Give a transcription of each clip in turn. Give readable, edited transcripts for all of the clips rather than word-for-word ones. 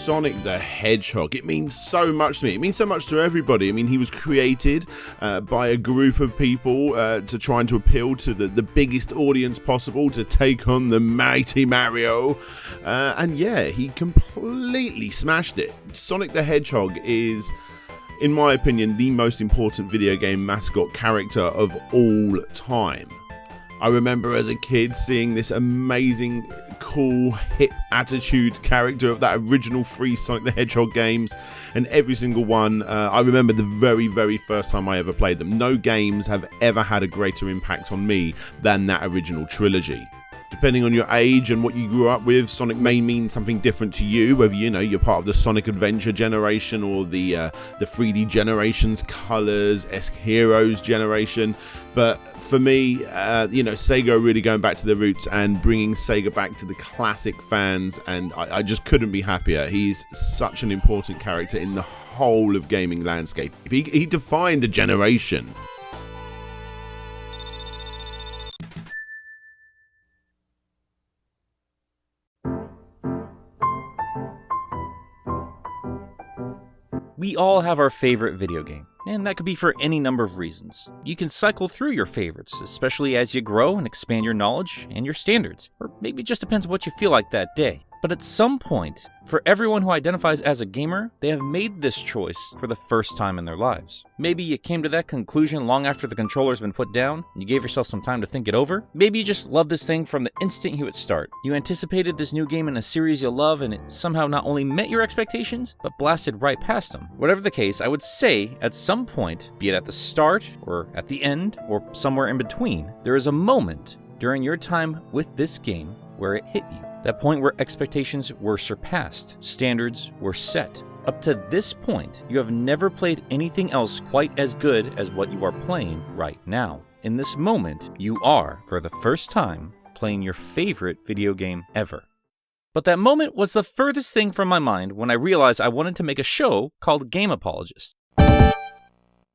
Sonic the Hedgehog. It means so much to me. It means so much to everybody. I mean, he was created by a group of people to try to appeal to the biggest audience possible, to take on the mighty Mario. And yeah, he completely smashed it. Sonic the Hedgehog is, in my opinion, the most important video game mascot character of all time. I remember as a kid seeing this amazing, cool, hip attitude character of that original 3 Sonic the Hedgehog games, and every single one, I remember the very, very first time I ever played them. No games have ever had a greater impact on me than that original trilogy. Depending on your age and what you grew up with, Sonic may mean something different to you, whether you're part of the Sonic Adventure generation or the 3D Generations Colors-esque Heroes generation. But for me, Sega really going back to their roots and bringing Sega back to the classic fans, and I just couldn't be happier. He's such an important character in the whole of gaming landscape. He defined a generation. We all have our favorite video game, and that could be for any number of reasons. You can cycle through your favorites, especially as you grow and expand your knowledge and your standards, or maybe it just depends on what you feel like that day. But at some point, for everyone who identifies as a gamer, they have made this choice for the first time in their lives. Maybe you came to that conclusion long after the controller's been put down, and you gave yourself some time to think it over. Maybe you just love this thing from the instant you hit start. You anticipated this new game in a series you love, and it somehow not only met your expectations, but blasted right past them. Whatever the case, I would say at some point, be it at the start, or at the end, or somewhere in between, there is a moment during your time with this game where it hit you. That point where expectations were surpassed, standards were set. Up to this point, you have never played anything else quite as good as what you are playing right now. In this moment, you are, for the first time, playing your favorite video game ever. But that moment was the furthest thing from my mind when I realized I wanted to make a show called Game Apologist.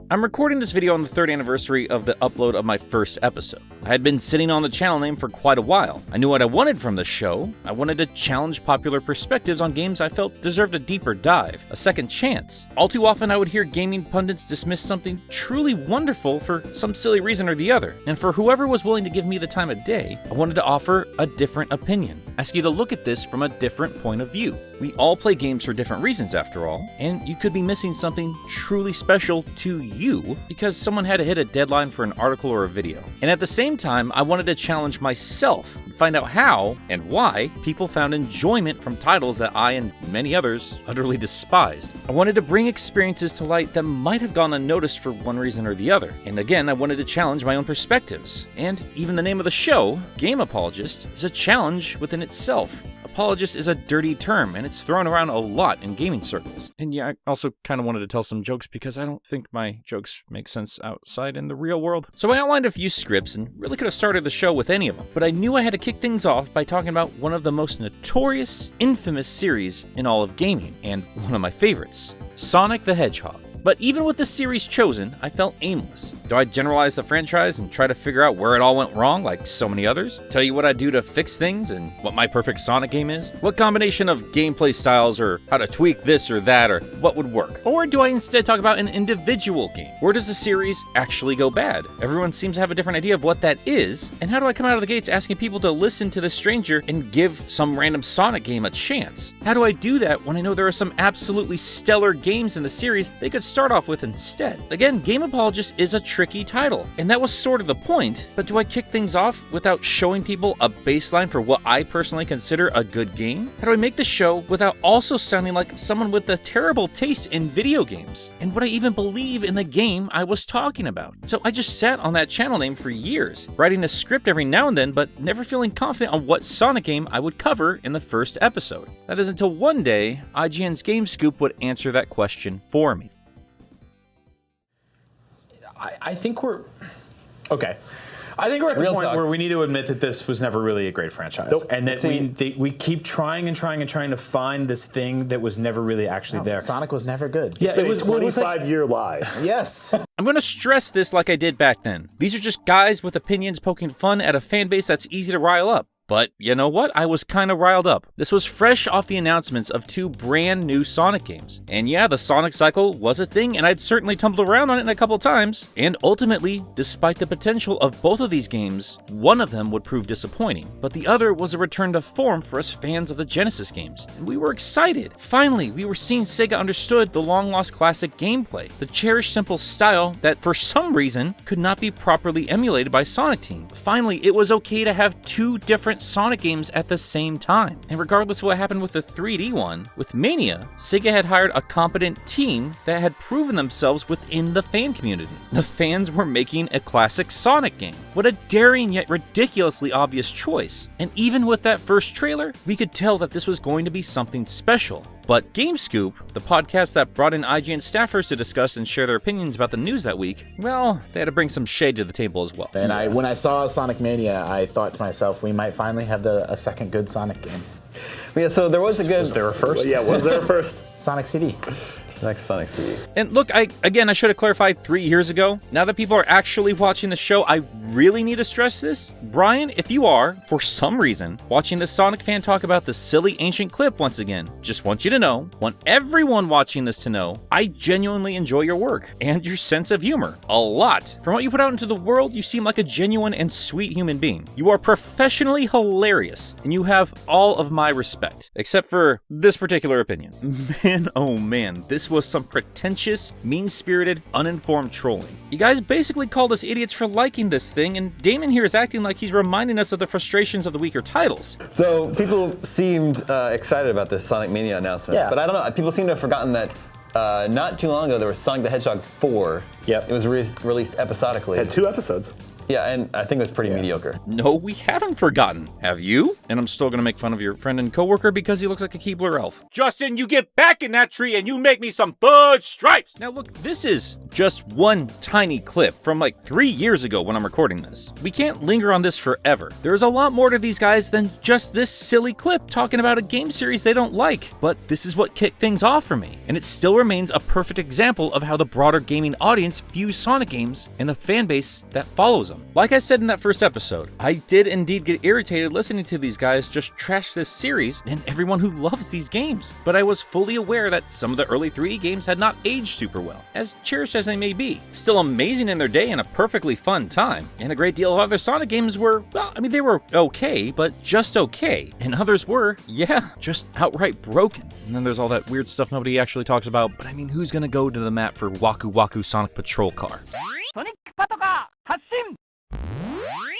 I'm recording this video on the 3rd anniversary of the upload of my first episode. I had been sitting on the channel name for quite a while. I knew what I wanted from the show. I wanted to challenge popular perspectives on games I felt deserved a deeper dive, a second chance. All too often I would hear gaming pundits dismiss something truly wonderful for some silly reason or the other. And for whoever was willing to give me the time of day, I wanted to offer a different opinion. Ask you to look at this from a different point of view. We all play games for different reasons after all, and you could be missing something truly special to you because someone had to hit a deadline for an article or a video. And at the same time, I wanted to challenge myself and find out how and why people found enjoyment from titles that I and many others utterly despised. I wanted to bring experiences to light that might have gone unnoticed for one reason or the other. And again, I wanted to challenge my own perspectives. And even the name of the show, Game Apologist, is a challenge within itself. Apologist is a dirty term, and it's thrown around a lot in gaming circles. And yeah, I also kind of wanted to tell some jokes because I don't think my jokes make sense outside in the real world. So I outlined a few scripts and really could have started the show with any of them. But I knew I had to kick things off by talking about one of the most notorious, infamous series in all of gaming, and one of my favorites, Sonic the Hedgehog. But even with the series chosen, I felt aimless. Do I generalize the franchise and try to figure out where it all went wrong like so many others? Tell you what I do to fix things and what my perfect Sonic game is? What combination of gameplay styles or how to tweak this or that or what would work? Or do I instead talk about an individual game? Where does the series actually go bad? Everyone seems to have a different idea of what that is. And how do I come out of the gates asking people to listen to this stranger and give some random Sonic game a chance? How do I do that when I know there are some absolutely stellar games in the series they could start off with instead? Again, Game Apologist is a tricky title, and that was sort of the point, but do I kick things off without showing people a baseline for what I personally consider a good game? How do I make the show without also sounding like someone with a terrible taste in video games? And would I even believe in the game I was talking about? So I just sat on that channel name for years, writing a script every now and then, but never feeling confident on what Sonic game I would cover in the first episode. That is until one day, IGN's Game Scoop would answer that question for me. I think we're okay. I think we're at the point where we need to admit that this was never really a great franchise, and that we keep trying and trying and trying to find this thing that was never really actually there. Sonic was never good. Yeah, it was a 25-year lie. Yes. I'm going to stress this like I did back then. These are just guys with opinions poking fun at a fan base that's easy to rile up. But you know what? I was kind of riled up. This was fresh off the announcements of 2 brand new Sonic games. And yeah, the Sonic cycle was a thing, and I'd certainly tumbled around on it a couple times. And ultimately, despite the potential of both of these games, one of them would prove disappointing, but the other was a return to form for us fans of the Genesis games. And we were excited. Finally, we were seeing Sega understood the long-lost classic gameplay, the cherished simple style that for some reason could not be properly emulated by Sonic Team. Finally, it was okay to have 2 different Sonic games at the same time. And regardless of what happened with the 3D one, with Mania, Sega had hired a competent team that had proven themselves within the fan community. The fans were making a classic Sonic game. What a daring yet ridiculously obvious choice. And even with that first trailer, we could tell that this was going to be something special. But GameScoop, the podcast that brought in IGN staffers to discuss and share their opinions about the news that week, well, they had to bring some shade to the table as well. And when I saw Sonic Mania, I thought to myself, we might finally have a second good Sonic game. Yeah, so there was a good... Was there a first? Yeah, was there a first? Sonic CD. Next Sonic CD. And look, I should have clarified 3 years ago. Now that people are actually watching the show, I really need to stress this. Brian, if you are, for some reason, watching this Sonic fan talk about the silly ancient clip once again, just want you to know, want everyone watching this to know, I genuinely enjoy your work and your sense of humor. A lot. From what you put out into the world, you seem like a genuine and sweet human being. You are professionally hilarious, and you have all of my respect. Except for this particular opinion. Man, oh man, this was some pretentious, mean-spirited, uninformed trolling. You guys basically called us idiots for liking this thing, and Damon here is acting like he's reminding us of the frustrations of the weaker titles. So people seemed excited about this Sonic Mania announcement, but I don't know, people seem to have forgotten that not too long ago there was Sonic the Hedgehog 4. Yep. It was released episodically. It had 2 episodes. Yeah, and I think it was pretty mediocre. No, we haven't forgotten. Have you? And I'm still gonna make fun of your friend and coworker because he looks like a Keebler elf. Justin, you get back in that tree and you make me some fudge stripes! Now look, this is just one tiny clip from like 3 years ago when I'm recording this. We can't linger on this forever. There's a lot more to these guys than just this silly clip talking about a game series they don't like. But this is what kicked things off for me. And it still remains a perfect example of how the broader gaming audience views Sonic games and the fan base that follows them. Like I said in that first episode, I did indeed get irritated listening to these guys just trash this series and everyone who loves these games. But I was fully aware that some of the early 3D games had not aged super well, as cherished as they may be. Still amazing in their day and a perfectly fun time. And a great deal of other Sonic games were, well, I mean, they were okay, but just okay. And others were, yeah, just outright broken. And then there's all that weird stuff nobody actually talks about, but I mean, who's gonna go to the map for Waku Waku Sonic Patrol Car?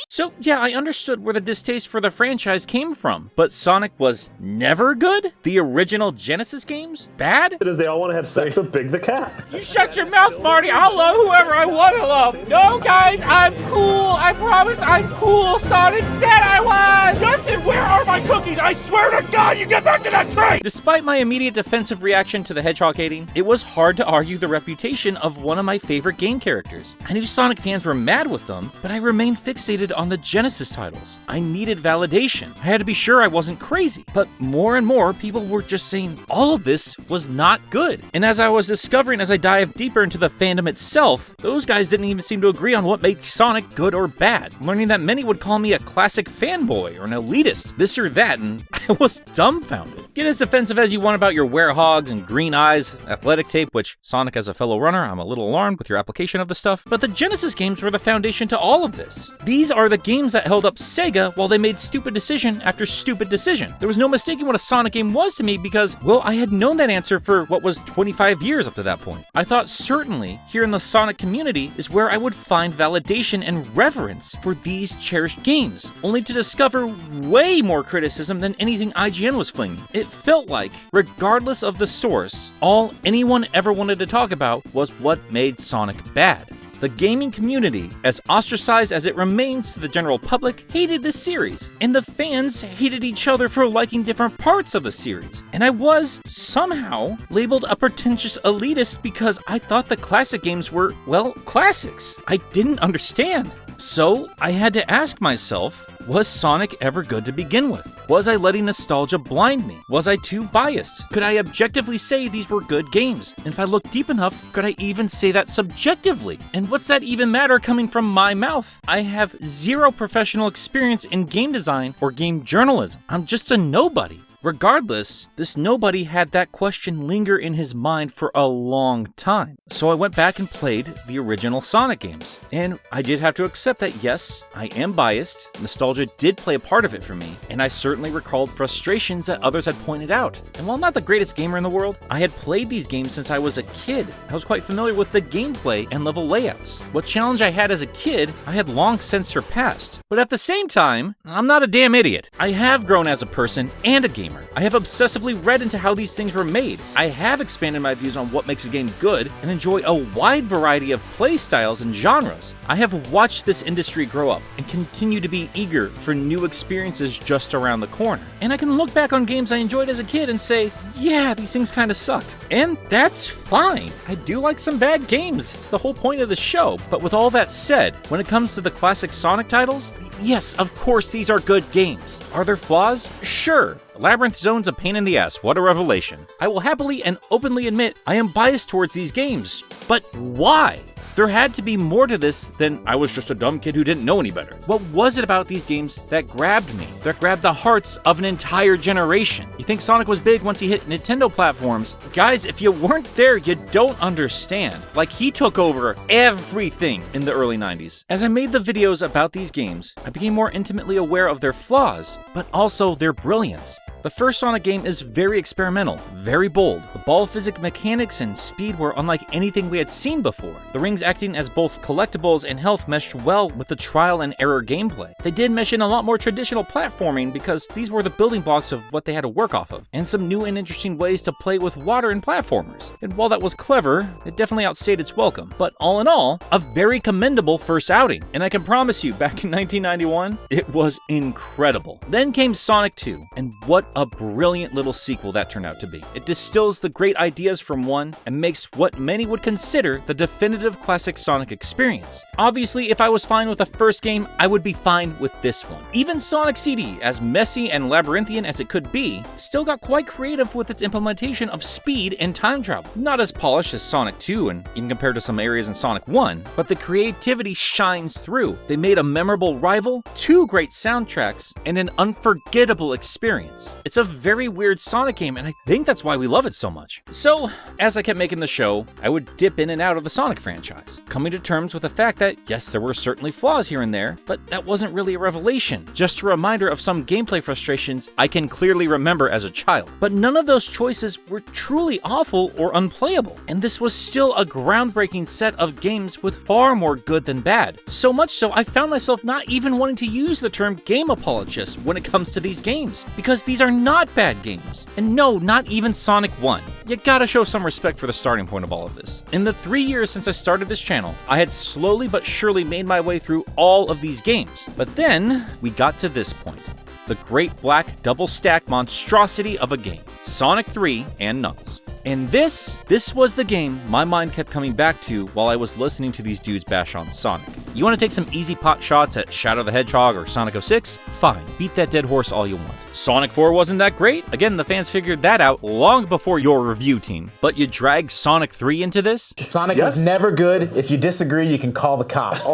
So yeah, I understood where the distaste for the franchise came from, but Sonic was never good? The original Genesis games? Bad? Because they all want to have sex with Big the Cat. You shut your mouth, Marty! I'll love whoever I want to love! No, guys, I'm cool! I promise I'm cool! Sonic said I was! Justin, where are my cookies? I swear to God, you get back to that train! Despite my immediate defensive reaction to the Hedgehog hating, it was hard to argue the reputation of one of my favorite game characters. I knew Sonic fans were mad with them, but I remained fixated on the Genesis titles. I needed validation. I had to be sure I wasn't crazy. But more and more, people were just saying all of this was not good. And as I was discovering as I dived deeper into the fandom itself, those guys didn't even seem to agree on what makes Sonic good or bad. Learning that many would call me a classic fanboy or an elitist, this or that, and I was dumbfounded. Get as offensive as you want about your Werehogs and green eyes, athletic tape, which Sonic as a fellow runner, I'm a little alarmed with your application of the stuff, but the Genesis games were the foundation to all of this. These are the games that held up Sega while they made stupid decision after stupid decision. There was no mistaking what a Sonic game was to me because, well, I had known that answer for what was 25 years up to that point. I thought certainly here in the Sonic community is where I would find validation and reverence for these cherished games, only to discover way more criticism than anything IGN was flinging. It felt like, regardless of the source, all anyone ever wanted to talk about was what made Sonic bad. The gaming community, as ostracized as it remains to the general public, hated this series, and the fans hated each other for liking different parts of the series. And I was, somehow, labeled a pretentious elitist because I thought the classic games were, well, classics. I didn't understand. So, I had to ask myself, Was Sonic ever good to begin with? Was I letting nostalgia blind me? Was I too biased? Could I objectively say these were good games? And if I looked deep enough, could I even say that subjectively? And what's that even matter coming from my mouth? I have zero professional experience in game design or game journalism. I'm just a nobody. Regardless, this nobody had that question linger in his mind for a long time. So I went back and played the original Sonic games. And I did have to accept that yes, I am biased, nostalgia did play a part of it for me, and I certainly recalled frustrations that others had pointed out. And while not the greatest gamer in the world, I had played these games since I was a kid. I was quite familiar with the gameplay and level layouts. What challenge I had as a kid, I had long since surpassed. But at the same time, I'm not a damn idiot. I have grown as a person and a gamer. I have obsessively read into how these things were made. I have expanded my views on what makes a game good and enjoy a wide variety of play styles and genres. I have watched this industry grow up and continue to be eager for new experiences just around the corner. And I can look back on games I enjoyed as a kid and say, yeah, these things kind of sucked. And that's fine. I do like some bad games. It's the whole point of the show. But with all that said, when it comes to the classic Sonic titles, yes, of course these are good games. Are there flaws? Sure. Labyrinth Zone's a pain in the ass, what a revelation. I will happily and openly admit I am biased towards these games, but why? There had to be more to this than I was just a dumb kid who didn't know any better. What was it about these games that grabbed me, that grabbed the hearts of an entire generation? You think Sonic was big once he hit Nintendo platforms? Guys, if you weren't there, you don't understand. Like, he took over everything in the early 90s. As I made the videos about these games, I became more intimately aware of their flaws, but also their brilliance. The first Sonic game is very experimental, very bold. The ball physics mechanics and speed were unlike anything we had seen before. The rings acting as both collectibles and health meshed well with the trial and error gameplay. They did mesh in a lot more traditional platforming because these were the building blocks of what they had to work off of, and some new and interesting ways to play with water and platformers. And while that was clever, it definitely outstayed its welcome. But all in all, a very commendable first outing. And I can promise you, back in 1991, it was incredible. Then came Sonic 2, and what a brilliant little sequel that turned out to be. It distills the great ideas from one and makes what many would consider the definitive classic Sonic experience. Obviously, if I was fine with the first game, I would be fine with this one. Even Sonic CD, as messy and labyrinthian as it could be, still got quite creative with its implementation of speed and time travel. Not as polished as Sonic 2 and even compared to some areas in Sonic 1, but the creativity shines through. They made a memorable rival, two great soundtracks, and an unforgettable experience. It's a very weird Sonic game, and I think that's why we love it so much. So, as I kept making the show, I would dip in and out of the Sonic franchise, coming to terms with the fact that, yes, there were certainly flaws here and there, but that wasn't really a revelation, just a reminder of some gameplay frustrations I can clearly remember as a child. But none of those choices were truly awful or unplayable, and this was still a groundbreaking set of games with far more good than bad. So much so, I found myself not even wanting to use the term game apologist when it comes to these games, because these are not bad games. And no, not even Sonic 1. You gotta show some respect for the starting point of all of this. In the 3 years since I started this channel, I had slowly but surely made my way through all of these games. But then, we got to this point. The great black double-stack monstrosity of a game. Sonic 3 and Knuckles. And this was the game my mind kept coming back to while I was listening to these dudes bash on Sonic. You want to take some easy pot shots at Shadow the Hedgehog or Sonic 06? Fine, beat that dead horse all you want. Sonic 4 wasn't that great? Again, the fans figured that out long before your review team. But you drag Sonic 3 into this? Sonic was never good. If you disagree, you can call the cops.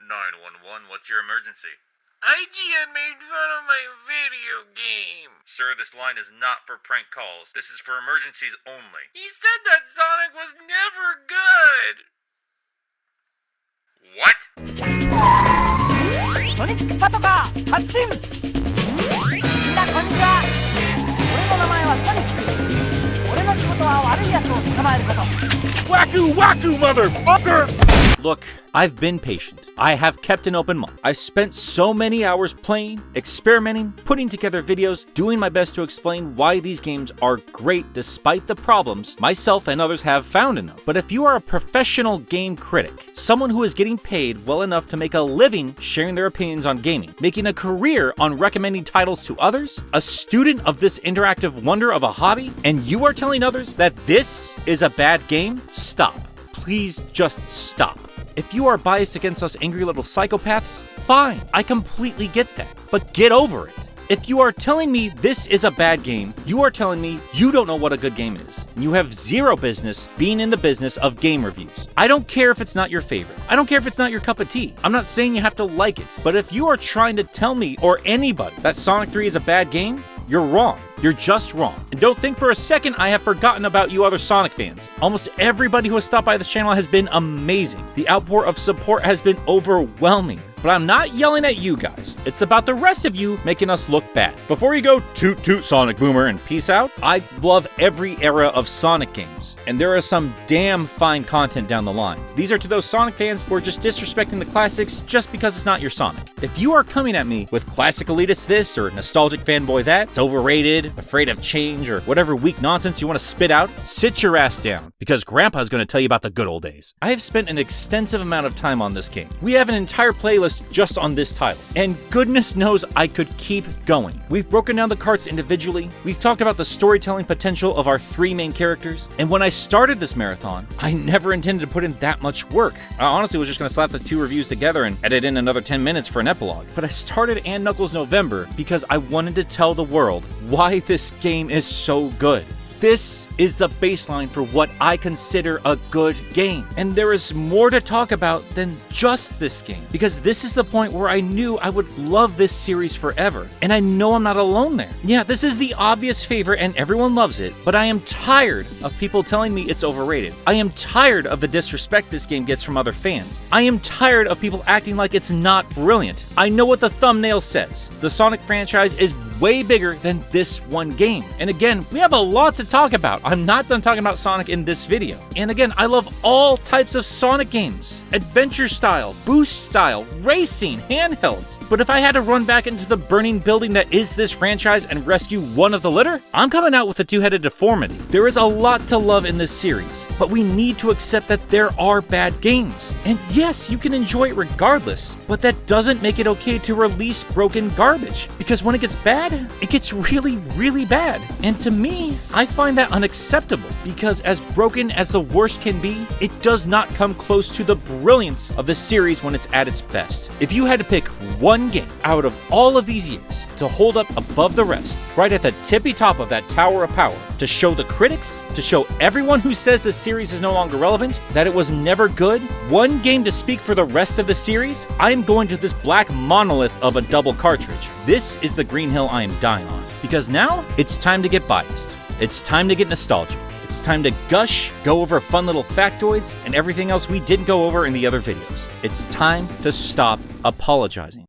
911, what's your emergency? IGN made fun of my video game. Sir, this line is not for prank calls. This is for emergencies only. He said that Sonic was never good. What? Sonic パトカー発進。みんなこんにちは。俺の名前はソニック。俺の仕事は悪い奴を捕まえること。Wacko, wacko, motherfucker! Look, I've been patient. I have kept an open mind. I've spent so many hours playing, experimenting, putting together videos, doing my best to explain why these games are great despite the problems myself and others have found in them. But if you are a professional game critic, someone who is getting paid well enough to make a living sharing their opinions on gaming, making a career on recommending titles to others, a student of this interactive wonder of a hobby, and you are telling others that this is a bad game, stop. Please just stop. If you are biased against us angry little psychopaths, fine, I completely get that, but get over it. If you are telling me this is a bad game, you are telling me you don't know what a good game is. You have zero business being in the business of game reviews. I don't care if it's not your favorite. I don't care if it's not your cup of tea. I'm not saying you have to like it. But if you are trying to tell me or anybody that Sonic 3 is a bad game, you're wrong. You're just wrong. And don't think for a second I have forgotten about you other Sonic fans. Almost everybody who has stopped by this channel has been amazing. The outpour of support has been overwhelming. But I'm not yelling at you guys. It's about the rest of you making us look bad. Before you go toot toot Sonic Boomer and peace out, I love every era of Sonic games. And there is some damn fine content down the line. These are to those Sonic fans who are just disrespecting the classics just because it's not your Sonic. If you are coming at me with classic elitist this or nostalgic fanboy that, it's overrated, afraid of change, or whatever weak nonsense you want to spit out, sit your ass down, because Grandpa's going to tell you about the good old days. I have spent an extensive amount of time on this game. We have an entire playlist just on this title, and goodness knows I could keep going. We've broken down the carts individually, we've talked about the storytelling potential of our three main characters, and when I started this marathon, I never intended to put in that much work. I honestly was just going to slap the two reviews together and edit in another 10 minutes for an epilogue, but I started And Knuckles November because I wanted to tell the world why this game is so good. This is the baseline for what I consider a good game. And there is more to talk about than just this game, because this is the point where I knew I would love this series forever. And I know I'm not alone there. Yeah, this is the obvious favorite and everyone loves it, but I am tired of people telling me it's overrated. I am tired of the disrespect this game gets from other fans. I am tired of people acting like it's not brilliant. I know what the thumbnail says. The Sonic franchise is way bigger than this one game. And again, we have a lot to talk about. I'm not done talking about Sonic in this video. And again, I love all types of Sonic games. Adventure style, boost style, racing, handhelds. But if I had to run back into the burning building that is this franchise and rescue one of the litter, I'm coming out with a two-headed deformity. There is a lot to love in this series, but we need to accept that there are bad games. And yes, you can enjoy it regardless, but that doesn't make it okay to release broken garbage. Because when it gets bad, it gets really, really bad. And to me, I find that unacceptable, because as broken as the worst can be, it does not come close to the brilliance of the series when it's at its best. If you had to pick one game out of all of these years to hold up above the rest, right at the tippy top of that tower of power, to show the critics, to show everyone who says the series is no longer relevant, that it was never good, one game to speak for the rest of the series, I am going to this black monolith of a double cartridge. This is the green hill I am dying on, because now it's time to get biased. It's time to get nostalgic. It's time to gush, go over fun little factoids, and everything else we didn't go over in the other videos. It's time to stop apologizing.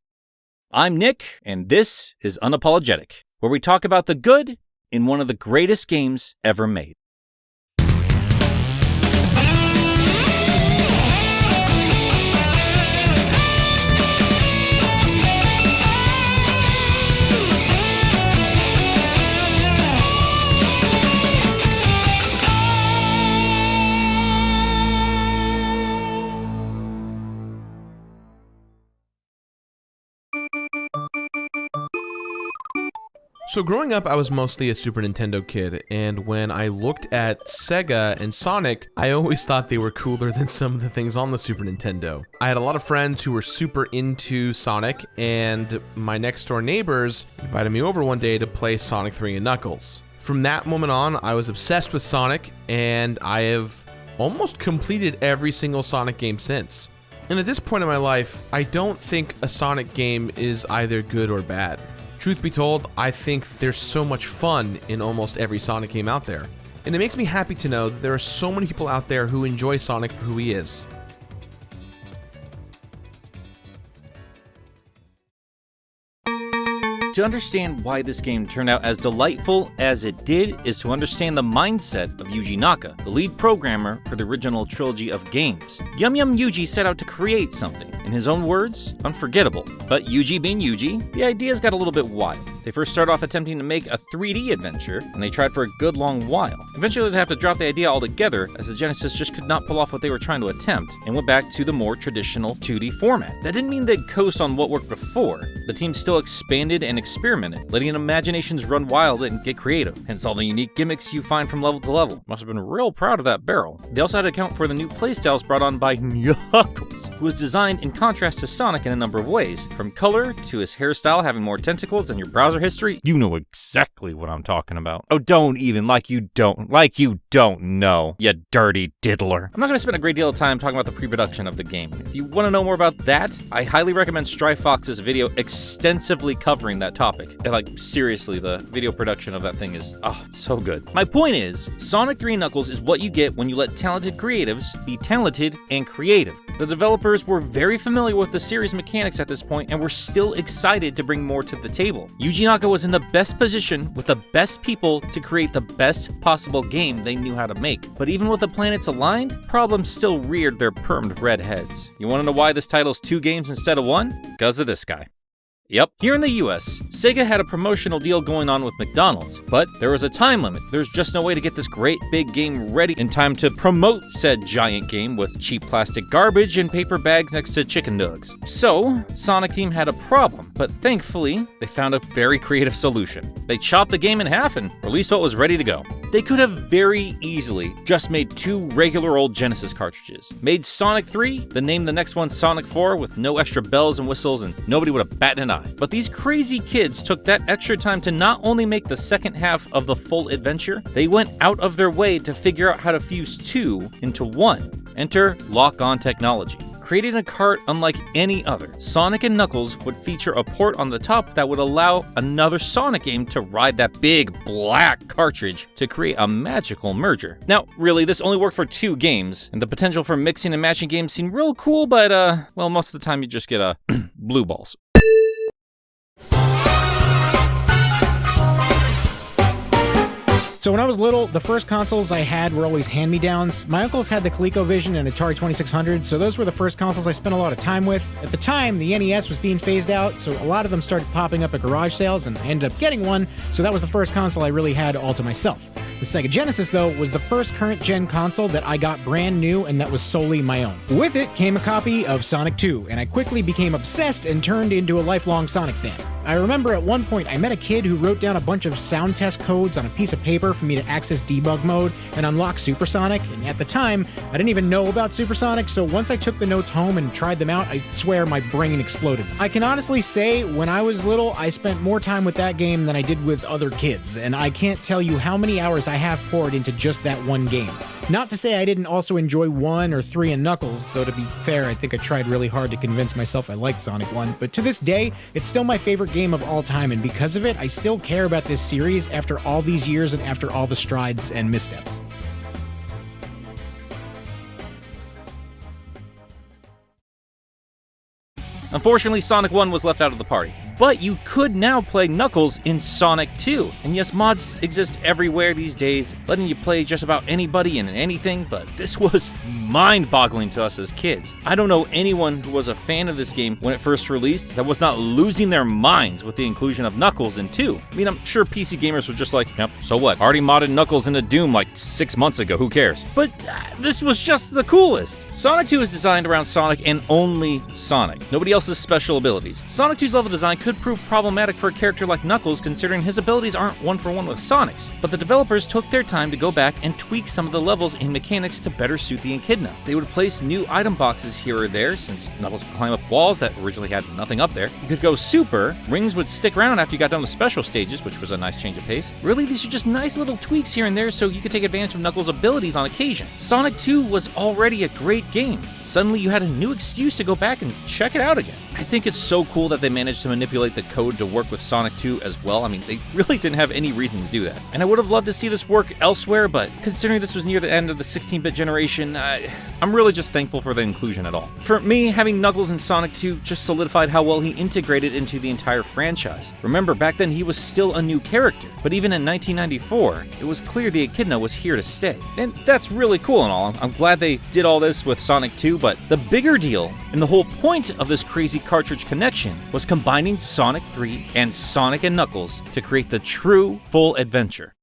I'm Nick, and this is Unapologetic, where we talk about the good in one of the greatest games ever made. So growing up, I was mostly a Super Nintendo kid, and when I looked at Sega and Sonic, I always thought they were cooler than some of the things on the Super Nintendo. I had a lot of friends who were super into Sonic, and my next door neighbors invited me over one day to play Sonic 3 and Knuckles. From that moment on, I was obsessed with Sonic, and I have almost completed every single Sonic game since. And at this point in my life, I don't think a Sonic game is either good or bad. Truth be told, I think there's so much fun in almost every Sonic game out there. And it makes me happy to know that there are so many people out there who enjoy Sonic for who he is. To understand why this game turned out as delightful as it did is to understand the mindset of Yuji Naka, the lead programmer for the original trilogy of games. Yum Yum Yuji set out to create something, in his own words, unforgettable. But Yuji being Yuji, the ideas got a little bit wild. They first started off attempting to make a 3D adventure, and they tried for a good long while. Eventually they'd have to drop the idea altogether, as the Genesis just could not pull off what they were trying to attempt, and went back to the more traditional 2D format. That didn't mean they'd coast on what worked before. The team still expanded and experimented, letting imaginations run wild and get creative, hence all the unique gimmicks you find from level to level. Must have been real proud of that barrel. They also had to account for the new playstyles brought on by Knuckles, who was designed in contrast to Sonic in a number of ways, from color to his hairstyle having more tentacles than your browser history. You know exactly what I'm talking about. Oh, don't even, like you don't know, you dirty diddler. I'm not going to spend a great deal of time talking about the pre-production of the game. If you want to know more about that, I highly recommend Strife Fox's video extensively covering that topic. And like, seriously, the video production of that thing is, so good. My point is, Sonic 3 Knuckles is what you get when you let talented creatives be talented and creative. The developers were very familiar with the series mechanics at this point and were still excited to bring more to the table. Yuji Naka was in the best position with the best people to create the best possible game they knew how to make. But even with the planets aligned, problems still reared their permed red heads. You want to know why this title's 2 games instead of 1? Because of this guy. Yep. Here in the US, Sega had a promotional deal going on with McDonald's, but there was a time limit. There's just no way to get this great big game ready in time to promote said giant game with cheap plastic garbage and paper bags next to chicken nugs. So, Sonic Team had a problem, but thankfully, they found a very creative solution. They chopped the game in half and released what was ready to go. They could have very easily just made 2 regular old Genesis cartridges, made Sonic 3, then named the next one Sonic 4 with no extra bells and whistles, and nobody would have batted an eye. But these crazy kids took that extra time to not only make the second half of the full adventure, they went out of their way to figure out how to fuse 2 into 1. Enter lock-on technology. Creating a cart unlike any other, Sonic and Knuckles would feature a port on the top that would allow another Sonic game to ride that big black cartridge to create a magical merger. Now, really, this only worked for 2 games, and the potential for mixing and matching games seemed real cool, but, well, most of the time you just get blue balls. So when I was little, the first consoles I had were always hand-me-downs. My uncles had the ColecoVision and Atari 2600, so those were the first consoles I spent a lot of time with. At the time, the NES was being phased out, so a lot of them started popping up at garage sales, and I ended up getting one, so that was the first console I really had all to myself. The Sega Genesis, though, was the first current-gen console that I got brand new and that was solely my own. With it came a copy of Sonic 2, and I quickly became obsessed and turned into a lifelong Sonic fan. I remember at one point I met a kid who wrote down a bunch of sound test codes on a piece of paper for me to access debug mode and unlock Supersonic, and at the time, I didn't even know about Supersonic, so once I took the notes home and tried them out, I swear my brain exploded. I can honestly say, when I was little, I spent more time with that game than I did with other kids, and I can't tell you how many hours I have poured into just that one game. Not to say I didn't also enjoy 1 or 3 and Knuckles, though to be fair, I think I tried really hard to convince myself I liked Sonic 1, but to this day, it's still my favorite game of all time, and because of it, I still care about this series after all these years and after all the strides and missteps. Unfortunately, Sonic 1 was left out of the party. But you could now play Knuckles in Sonic 2. And yes, mods exist everywhere these days, letting you play just about anybody and anything, but this was mind-boggling to us as kids. I don't know anyone who was a fan of this game when it first released that was not losing their minds with the inclusion of Knuckles in 2. I mean, I'm sure PC gamers were just like, yep, so what? Already modded Knuckles into Doom like 6 months ago, who cares? But this was just the coolest. Sonic 2 is designed around Sonic and only Sonic. Nobody else's special abilities. Sonic 2's level design could prove problematic for a character like Knuckles considering his abilities aren't one-for-one with Sonic's, but the developers took their time to go back and tweak some of the levels and mechanics to better suit the Echidna. They would place new item boxes here or there, since Knuckles could climb up walls that originally had nothing up there. You could go super, rings would stick around after you got done with special stages, which was a nice change of pace. Really, these are just nice little tweaks here and there so you could take advantage of Knuckles' abilities on occasion. Sonic 2 was already a great game. Suddenly you had a new excuse to go back and check it out again. I think it's so cool that they managed to manipulate the code to work with Sonic 2 as well. I mean, they really didn't have any reason to do that. And I would have loved to see this work elsewhere, but considering this was near the end of the 16-bit generation, I'm really just thankful for the inclusion at all. For me, having Knuckles in Sonic 2 just solidified how well he integrated into the entire franchise. Remember, back then he was still a new character, but even in 1994, it was clear the Echidna was here to stay. And that's really cool and all. I'm glad they did all this with Sonic 2, but the bigger deal, and the whole point of this crazy cartridge connection, was combining Sonic 3 and Sonic and Knuckles to create the true full adventure.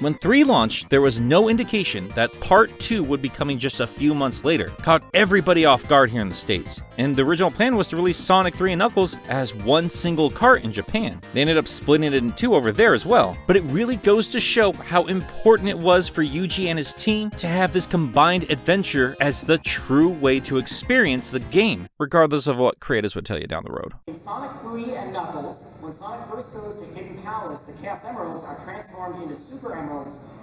When 3 launched, there was no indication that Part 2 would be coming just a few months later. Caught everybody off guard here in the States. And the original plan was to release Sonic 3 and Knuckles as one single cart in Japan. They ended up splitting it in 2 over there as well. But it really goes to show how important it was for Yuji and his team to have this combined adventure as the true way to experience the game, regardless of what creators would tell you down the road. In Sonic 3 and Knuckles, when Sonic first goes to Hidden Palace, the Chaos Emeralds are transformed into Super Emeralds,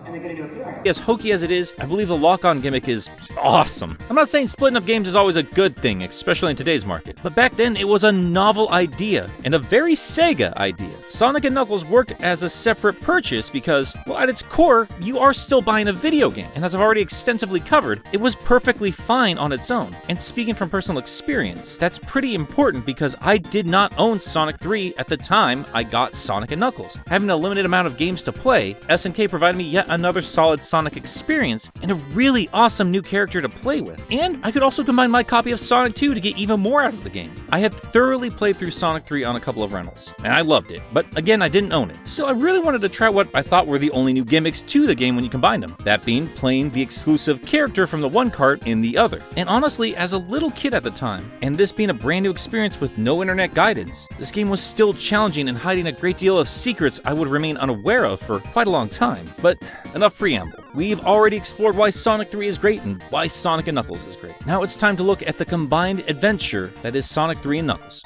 and they get a new appearance. As hokey as it is, I believe the lock-on gimmick is awesome. I'm not saying splitting up games is always a good thing, especially in today's market, but back then it was a novel idea, and a very Sega idea. Sonic and Knuckles worked as a separate purchase because, well, at its core, you are still buying a video game, and as I've already extensively covered, it was perfectly fine on its own. And speaking from personal experience, that's pretty important because I did not own Sonic 3 at the time I got Sonic and Knuckles. Having a limited amount of games to play, SNK provided me yet another solid Sonic experience and a really awesome new character to play with. And I could also combine my copy of Sonic 2 to get even more out of the game. I had thoroughly played through Sonic 3 on a couple of rentals, and I loved it, but again, I didn't own it. Still, I really wanted to try what I thought were the only new gimmicks to the game when you combined them, that being playing the exclusive character from the one cart in the other. And honestly, as a little kid at the time, and this being a brand new experience with no internet guidance, this game was still challenging and hiding a great deal of secrets I would remain unaware of for quite a long time. But enough preamble. We've already explored why Sonic 3 is great and why Sonic and Knuckles is great. Now it's time to look at the combined adventure that is Sonic 3 and Knuckles.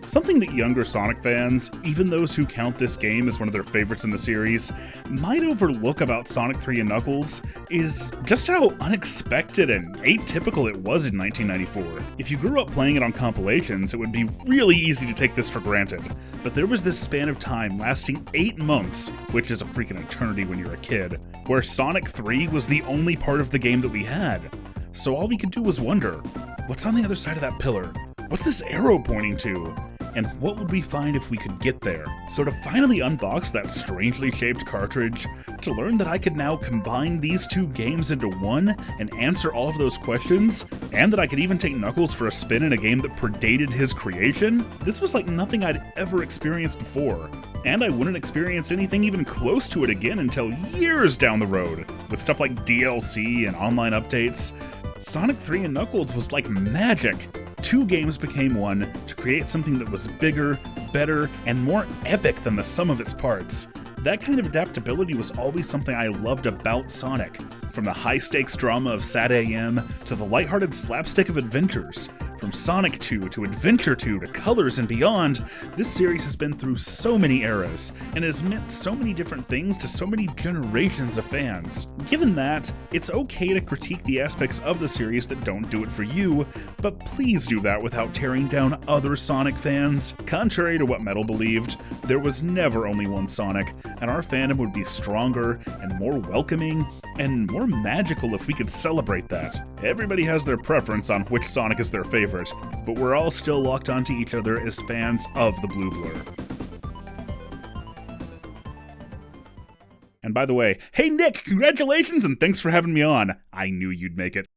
Something that younger Sonic fans, even those who count this game as one of their favorites in the series, might overlook about Sonic 3 and Knuckles is just how unexpected and atypical it was in 1994. If you grew up playing it on compilations, it would be really easy to take this for granted. But there was this span of time lasting 8 months, which is a freaking eternity when you're a kid, where Sonic 3 was the only part of the game that we had. So all we could do was wonder, what's on the other side of that pillar? What's this arrow pointing to? And what would we find if we could get there? So to finally unbox that strangely shaped cartridge, to learn that I could now combine these 2 games into one and answer all of those questions, and that I could even take Knuckles for a spin in a game that predated his creation, this was like nothing I'd ever experienced before. And I wouldn't experience anything even close to it again until years down the road. With stuff like DLC and online updates, Sonic 3 and Knuckles was like magic. 2 games became one to create something that was bigger, better, and more epic than the sum of its parts. That kind of adaptability was always something I loved about Sonic. From the high-stakes drama of Sad AM to the lighthearted slapstick of adventures. From Sonic 2 to Adventure 2 to Colors and beyond, this series has been through so many eras, and has meant so many different things to so many generations of fans. Given that, it's okay to critique the aspects of the series that don't do it for you, but please do that without tearing down other Sonic fans. Contrary to what Metal believed, there was never only one Sonic, and our fandom would be stronger and more welcoming and more magical if we could celebrate that. Everybody has their preference on which Sonic is their favorite, but we're all still locked onto each other as fans of the Blue Blur. And by the way, hey Nick, congratulations and thanks for having me on. I knew you'd make it.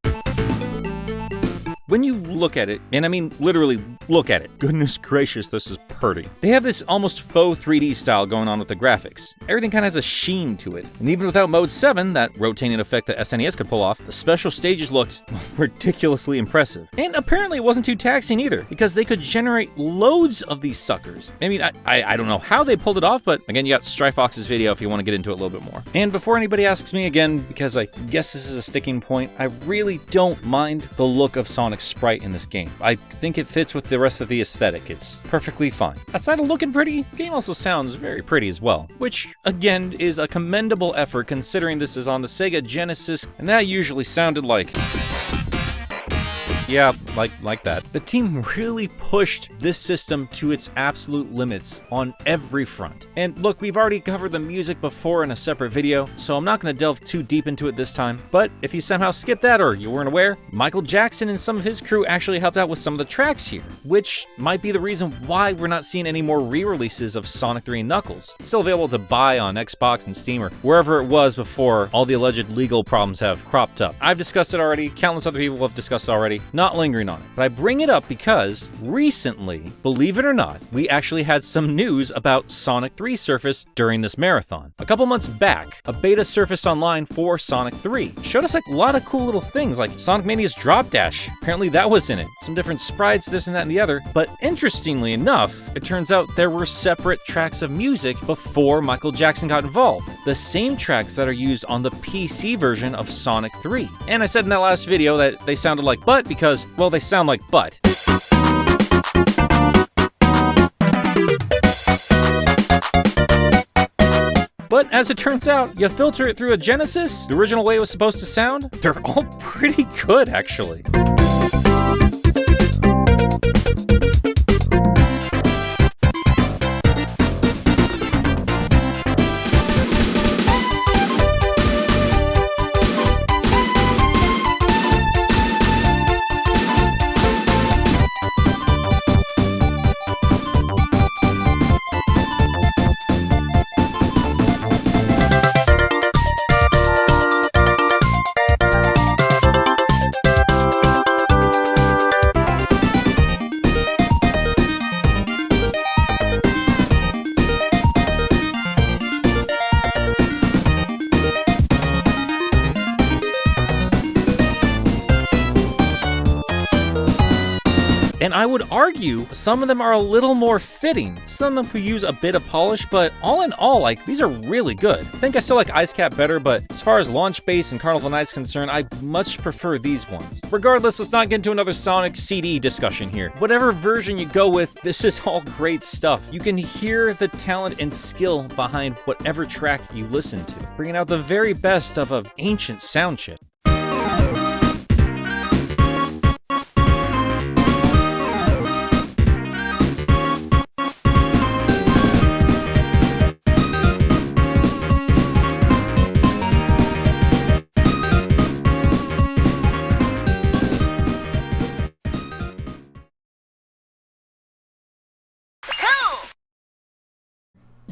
When you look at it, and I mean literally look at it, goodness gracious, this is pretty. They have this almost faux 3D style going on with the graphics. Everything kind of has a sheen to it. And even without Mode 7, that rotating effect that SNES could pull off, the special stages looked ridiculously impressive. And apparently it wasn't too taxing either, because they could generate loads of these suckers. I mean, I don't know how they pulled it off, but again, you got Stryfox's video if you want to get into it a little bit more. And before anybody asks me again, because I guess this is a sticking point, I really don't mind the look of Sonic Sonic sprite in this game. I think it fits with the rest of the aesthetic. It's perfectly fine. Outside of looking pretty, the game also sounds very pretty as well, which again is a commendable effort considering this is on the Sega Genesis, and that usually sounded like... yeah, like that. The team really pushed this system to its absolute limits on every front. And look, we've already covered the music before in a separate video, so I'm not going to delve too deep into it this time. But if you somehow skipped that or you weren't aware, Michael Jackson and some of his crew actually helped out with some of the tracks here, which might be the reason why we're not seeing any more re-releases of Sonic 3 and Knuckles. It's still available to buy on Xbox and Steam or wherever it was before all the alleged legal problems have cropped up. I've discussed it already, countless other people have discussed it already, not lingering on it. But I bring it up because recently, believe it or not, we actually had some news about Sonic 3 surface during this marathon. A couple months back, a beta surfaced online for Sonic 3. Showed us like a lot of cool little things like Sonic Mania's Drop Dash. Apparently that was in it. Some different sprites, this and that and the other. But interestingly enough, it turns out there were separate tracks of music before Michael Jackson got involved. The same tracks that are used on the PC version of Sonic 3. And I said in that last video that they sounded like butt because, well, they sound like butt. But as it turns out, you filter it through a Genesis, the original way it was supposed to sound, they're all pretty good actually. And I would argue some of them are a little more fitting. Some of them could use a bit of polish, but all in all, like, these are really good. I think I still like Ice Cap better, but as far as Launch Base and Carnival Night's concerned, I much prefer these ones. Regardless, let's not get into another Sonic CD discussion here. Whatever version you go with, this is all great stuff. You can hear the talent and skill behind whatever track you listen to, bringing out the very best of an ancient sound chip.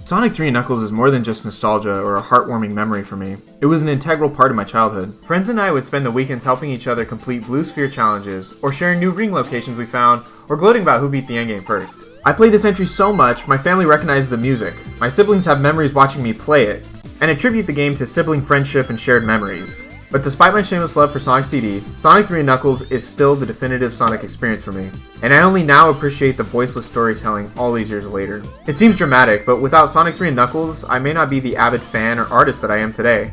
Sonic 3 and Knuckles is more than just nostalgia or a heartwarming memory for me. It was an integral part of my childhood. Friends and I would spend the weekends helping each other complete Blue Sphere challenges, or sharing new ring locations we found, or gloating about who beat the endgame first. I played this entry so much, my family recognized the music. My siblings have memories watching me play it, and attribute the game to sibling friendship and shared memories. But despite my shameless love for Sonic CD, Sonic 3 and Knuckles is still the definitive Sonic experience for me. And I only now appreciate the voiceless storytelling all these years later. It seems dramatic, but without Sonic 3 and Knuckles, I may not be the avid fan or artist that I am today.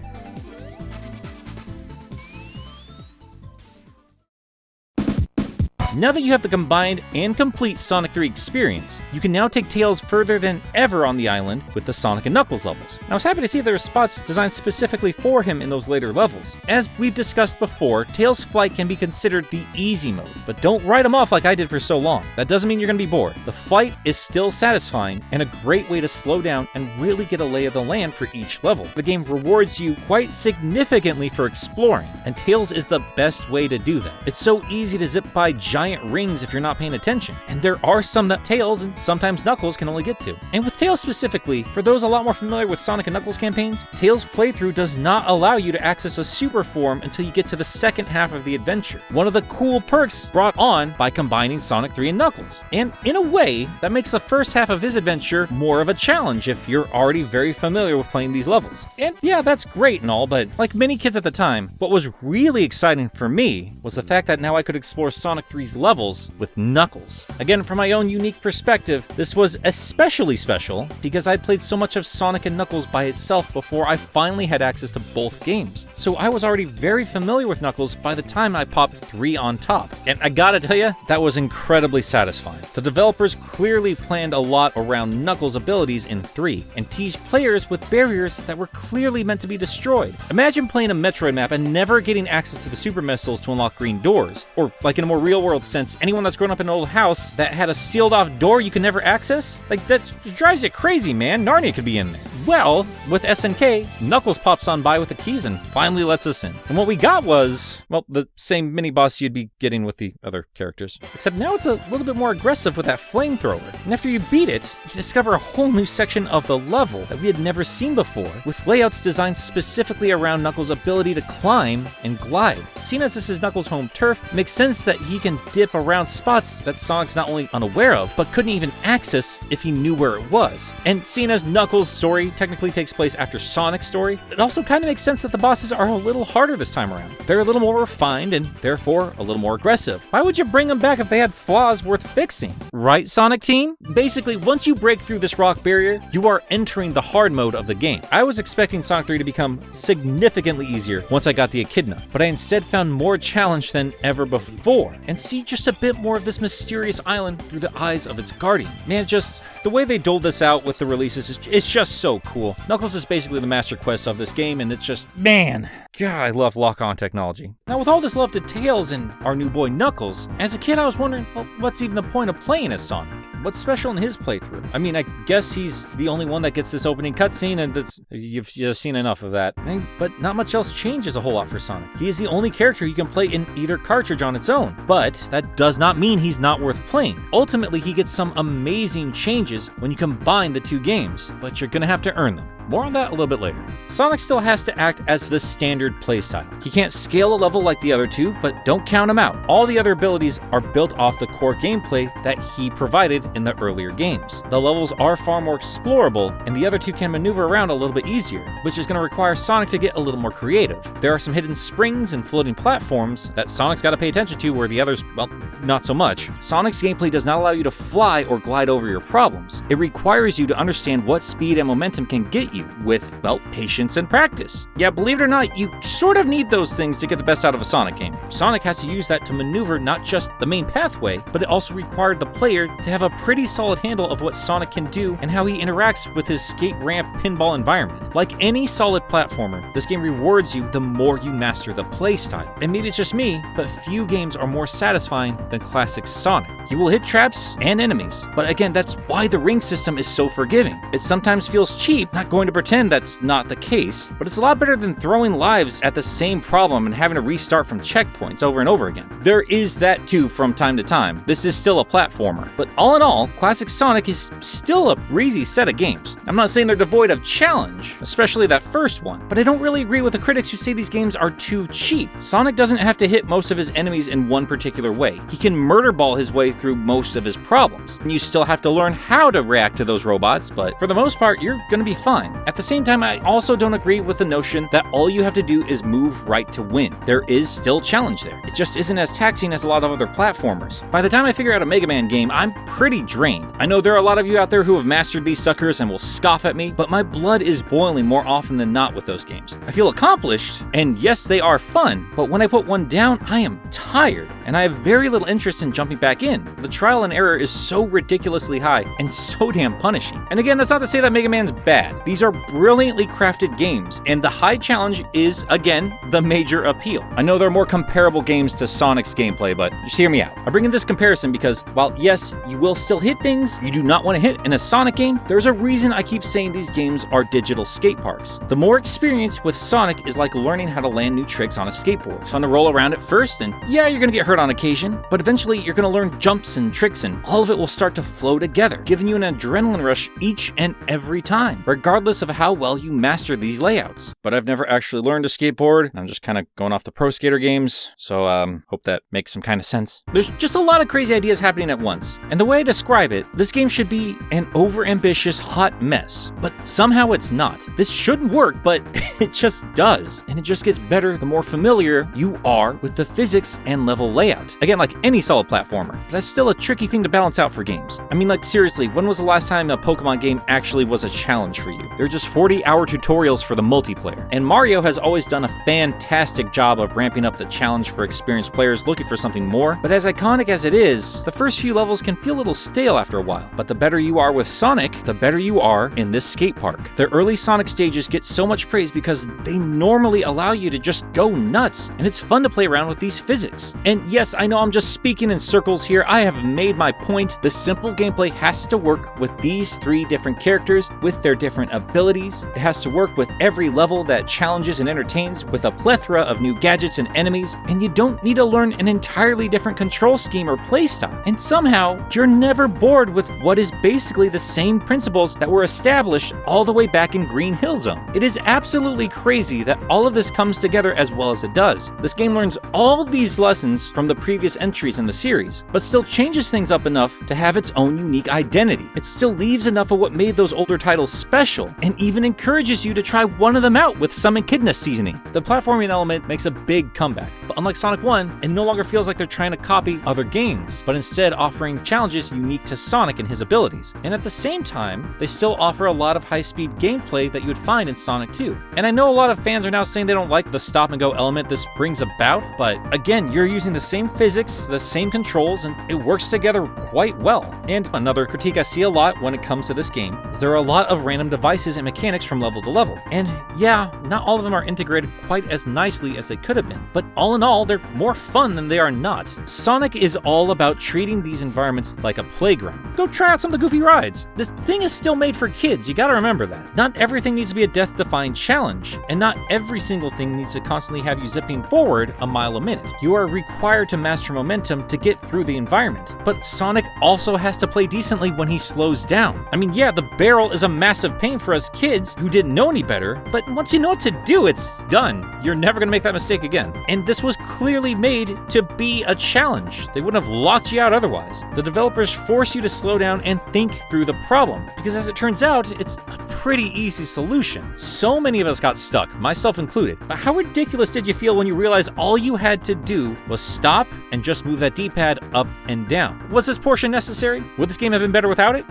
Now that you have the combined and complete Sonic 3 experience, you can now take Tails further than ever on the island with the Sonic and Knuckles levels. I was happy to see there are spots designed specifically for him in those later levels. As we've discussed before, Tails' flight can be considered the easy mode, but don't write him off like I did for so long. That doesn't mean you're going to be bored. The flight is still satisfying and a great way to slow down and really get a lay of the land for each level. The game rewards you quite significantly for exploring, and Tails is the best way to do that. It's so easy to zip by giant rings if you're not paying attention, and there are some that Tails and sometimes Knuckles can only get to. And with Tails specifically, for those a lot more familiar with Sonic and Knuckles campaigns, Tails' playthrough does not allow you to access a super form until you get to the second half of the adventure. One of the cool perks brought on by combining Sonic 3 and Knuckles. And in a way, that makes the first half of his adventure more of a challenge if you're already very familiar with playing these levels. And yeah, that's great and all, but like many kids at the time, what was really exciting for me was the fact that now I could explore Sonic 3's these levels with Knuckles. Again, from my own unique perspective, this was especially special because I'd played so much of Sonic and Knuckles by itself before I finally had access to both games. So I was already very familiar with Knuckles by the time I popped 3 on top. And I gotta tell you, that was incredibly satisfying. The developers clearly planned a lot around Knuckles' abilities in 3 and teased players with barriers that were clearly meant to be destroyed. Imagine playing a Metroid map and never getting access to the super missiles to unlock green doors. Or, like in a more real-world sense, anyone that's grown up in an old house that had a sealed-off door you could never access? Like, that drives you crazy, man. Narnia could be in there. Well, with SNK, Knuckles pops on by with the keys and finally lets us in. And what we got was, well, the same mini-boss you'd be getting with the other characters. Except now it's a little bit more aggressive with that flamethrower. And after you beat it, you discover a whole new section of the level that we had never seen before, with layouts designed specifically around Knuckles' ability to climb and glide. Seeing as this is Knuckles' home turf, it makes sense that he can dip around spots that Sonic's not only unaware of, but couldn't even access if he knew where it was. And seeing as Knuckles' story technically takes place after Sonic's story, it also kind of makes sense that the bosses are a little harder this time around. They're a little more refined and therefore a little more aggressive. Why would you bring them back if they had flaws worth fixing? Right, Sonic Team? Basically, once you break through this rock barrier, you are entering the hard mode of the game. I was expecting Sonic 3 to become significantly easier once I got the Echidna, but I instead found more challenge than ever before, and see just a bit more of this mysterious island through the eyes of its guardian. Man, just the way they doled this out with the releases, it's just so cool. Knuckles is basically the master quest of this game, and it's just, man, God, I love lock-on technology. Now, with all this love to Tails and our new boy Knuckles, as a kid I was wondering, well, what's even the point of playing as Sonic? What's special in his playthrough? I mean, I guess he's the only one that gets this opening cutscene, and you've just seen enough of that. But not much else changes a whole lot for Sonic. He is the only character you can play in either cartridge on its own, but that does not mean he's not worth playing. Ultimately, he gets some amazing changes when you combine the two games, but you're gonna have to earn them. More on that a little bit later. Sonic still has to act as the standard playstyle. He can't scale a level like the other two, but don't count him out. All the other abilities are built off the core gameplay that he provided in the earlier games. The levels are far more explorable, and the other two can maneuver around a little bit easier, which is going to require Sonic to get a little more creative. There are some hidden springs and floating platforms that Sonic's got to pay attention to, where the others, well, not so much. Sonic's gameplay does not allow you to fly or glide over your problems. It requires you to understand what speed and momentum can get you with, well, patience and practice. Yeah, believe it or not, you sort of need those things to get the best out of a Sonic game. Sonic has to use that to maneuver not just the main pathway, but it also required the player to have a pretty solid handle of what Sonic can do and how he interacts with his skate ramp pinball environment. Like any solid platformer, this game rewards you the more you master the playstyle. And maybe it's just me, but few games are more satisfying than classic Sonic. You will hit traps and enemies, but again, that's why the ring system is so forgiving. It sometimes feels cheap, not going to pretend that's not the case, but it's a lot better than throwing lives at the same problem and having to restart from checkpoints over and over again. There is that too from time to time. This is still a platformer, but all in all, classic Sonic is still a breezy set of games. I'm not saying they're devoid of challenge, especially that first one, but I don't really agree with the critics who say these games are too cheap. Sonic doesn't have to hit most of his enemies in one particular way. He can murder ball his way through most of his problems, and you still have to learn how to react to those robots, but for the most part, you're gonna be fine. At the same time, I also don't agree with the notion that all you have to do is move right to win. There is still challenge there. It just isn't as taxing as a lot of other platformers. By the time I figure out a Mega Man game, I'm pretty drained. I know there are a lot of you out there who have mastered these suckers and will scoff at me, but my blood is boiling more often than not with those games. I feel accomplished, and yes, they are fun, but when I put one down, I am tired, and I have very little interest in jumping back in. The trial and error is so ridiculously high and so damn punishing. And again, that's not to say that Mega Man's bad. These are brilliantly crafted games, and the high challenge is, again, the major appeal. I know there are more comparable games to Sonic's gameplay, but just hear me out. I bring in this comparison because, while yes, you will still hit things you do not want to hit in a Sonic game, there's a reason I keep saying these games are digital skate parks. The more experience with Sonic is like learning how to land new tricks on a skateboard. It's fun to roll around at first, and yeah, you're gonna get hurt on occasion, but eventually you're gonna learn jumps and tricks, and all of it will start to flow together, giving you an adrenaline rush each and every time, regardless of how well you master these layouts. But I've never actually learned to skateboard. I'm just kind of going off the pro skater games, so hope that makes some kind of sense. There's just a lot of crazy ideas happening at once, and the way I describe it, this game should be an overambitious hot mess, but somehow it's not. This shouldn't work, but it just does, and it just gets better the more familiar you are with the physics and level layout. Again, like any solid platformer, but that's still a tricky thing to balance out for games. I mean, like seriously, when was the last time a Pokemon game actually was a challenge for you? They're just 40-hour tutorials for the multiplayer. And Mario has always done a fantastic job of ramping up the challenge for experienced players looking for something more, but as iconic as it is, the first few levels can feel a little stale after a while. But the better you are with Sonic, the better you are in this skate park. The early Sonic stages get so much praise because they normally allow you to just go nuts, and it's fun to play around with these physics. And yes, I know I'm just speaking in circles here. I have made my point. The simple gameplay has to work with these 3 different characters with their different abilities. It has to work with every level that challenges and entertains with a plethora of new gadgets and enemies, and you don't need to learn an entirely different control scheme or playstyle. And somehow, you're never bored with what is basically the same principles that were established all the way back in Green Hill Zone. It is absolutely crazy that all of this comes together as well as it does. This game learns all of these lessons from the previous entries in the series, but still changes things up enough to have its own unique identity. It still leaves enough of what made those older titles special, and even encourages you to try one of them out with some echidna seasoning. The platforming element makes a big comeback, but unlike Sonic 1, it no longer feels like they're trying to copy other games, but instead offering challenges unique to Sonic and his abilities. And at the same time, they still offer a lot of high-speed gameplay that you would find in Sonic 2. And I know a lot of fans are now saying they don't like the stop-and-go element this brings about, but again, you're using the same physics, the same controls, and it works together quite well. And another critique I see a lot when it comes to this game is there are a lot of random devices and mechanics from level to level. And yeah, not all of them are integrated quite as nicely as they could have been, but all in all, they're more fun than they are not. Sonic is all about treating these environments like a playground. Go try out some of the goofy rides. This thing is still made for kids, you gotta remember that. Not everything needs to be a death-defying challenge, and not every single thing needs to constantly have you zipping forward a mile a minute. You are required to master momentum to get through the environment, but Sonic also has to play decently when he slows down. I mean, yeah, the barrel is a massive pain for us kids who didn't know any better, but once you know what to do, it's done. You're never gonna make that mistake again. And this was clearly made to be a challenge. They wouldn't have locked you out otherwise. The developers force you to slow down and think through the problem, because as it turns out, it's a pretty easy solution. So many of us got stuck, myself included. But how ridiculous did you feel when you realized all you had to do was stop and just move that D-pad up and down? Was this portion necessary? Would this game have been better without it?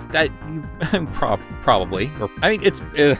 Probably.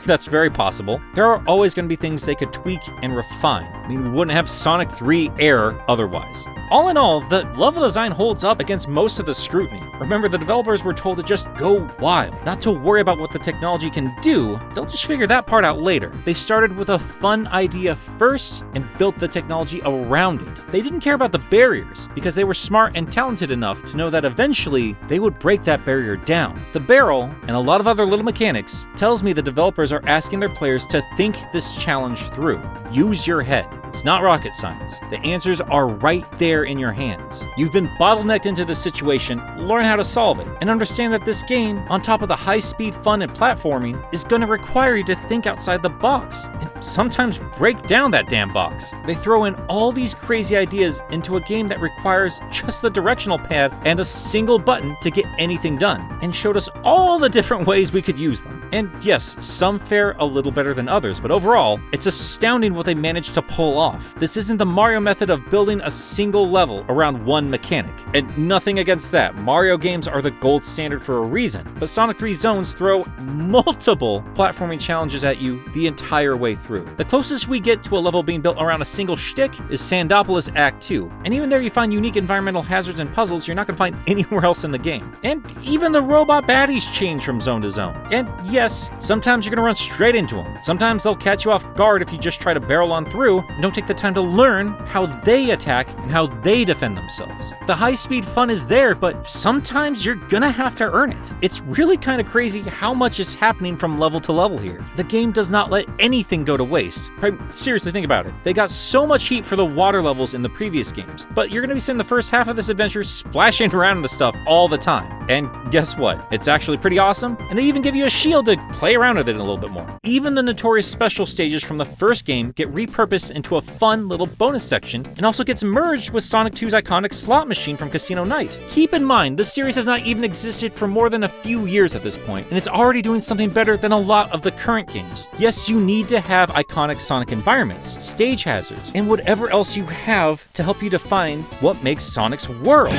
That's very possible. There are always going to be things they could tweak and refine. I mean, we wouldn't have Sonic 3 Air otherwise. All in all, the level design holds up against most of the scrutiny. Remember, the developers were told to just go wild, not to worry about what the technology can do. They'll just figure that part out later. They started with a fun idea first and built the technology around it. They didn't care about the barriers because they were smart and talented enough to know that eventually they would break that barrier down. The barrel, and a lot of other little mechanics, tells me the developers are asking their players to think this challenge through. Use your head. It's not rocket science. The answers are right there in your hands. You've been bottlenecked into this situation, learn how to solve it, and understand that this game, on top of the high-speed fun and platforming, is going to require you to think outside the box, and sometimes break down that damn box. They throw in all these crazy ideas into a game that requires just the directional pad and a single button to get anything done, and showed us all the different ways we could use them. And yes, some fare a little better than others, but overall, it's astounding what they managed to pull off. This isn't the Mario method of building a single level around one mechanic. And nothing against that. Mario games are the gold standard for a reason. But Sonic 3 Zones throw multiple platforming challenges at you the entire way through. The closest we get to a level being built around a single shtick is Sandopolis Act 2. And even there you find unique environmental hazards and puzzles you're not going to find anywhere else in the game. And even the robot baddies change from zone to zone. And yes, sometimes you're going to run straight into them. Sometimes they'll catch you off guard if you just try to barrel on through and don't take the time to learn how they attack and how they defend themselves. The high-speed fun is there, but sometimes you're gonna have to earn it. It's really kind of crazy how much is happening from level to level here. The game does not let anything go to waste. Seriously, think about it. They got so much heat for the water levels in the previous games, but you're gonna be spending the first half of this adventure splashing around in the stuff all the time. And guess what? It's actually pretty awesome, and they even give you a shield to play around with it a little bit more. Even the notorious special stages from the first game get repurposed into a fun little bonus section, and also gets merged with Sonic 2's iconic slot machine from Casino Night. Keep in mind, this series has not even existed for more than a few years at this point, and it's already doing something better than a lot of the current games. Yes, you need to have iconic Sonic environments, stage hazards, and whatever else you have to help you define what makes Sonic's world.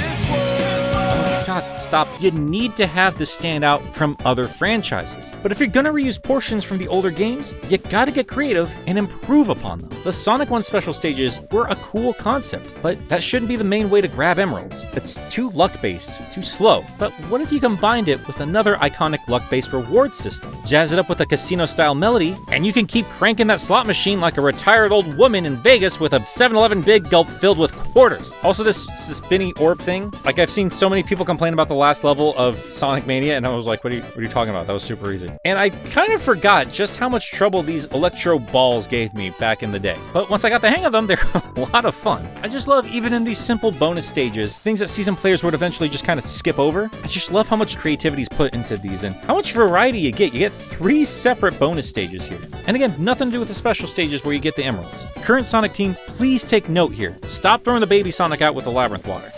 God, stop. You need to have this stand out from other franchises. But if you're gonna reuse portions from the older games, you gotta get creative and improve upon them. The Sonic 1 special stages were a cool concept, but that shouldn't be the main way to grab emeralds. It's too luck-based, too slow. But what if you combined it with another iconic luck-based reward system? Jazz it up with a casino-style melody, and you can keep cranking that slot machine like a retired old woman in Vegas with a 7-Eleven big gulp filled with quarters. Also, this spinny orb thing, like I've seen so many people complain about the last level of Sonic Mania, and I was like, what are you talking about? That was super easy. And I kind of forgot just how much trouble these electro balls gave me back in the day. But once I got the hang of them, they're a lot of fun. I just love, even in these simple bonus stages, things that seasoned players would eventually just kind of skip over. I just love how much creativity is put into these and how much variety you get. You get 3 separate bonus stages here. And again, nothing to do with the special stages where you get the emeralds. Current Sonic team, please take note here. Stop throwing the baby Sonic out with the labyrinth water.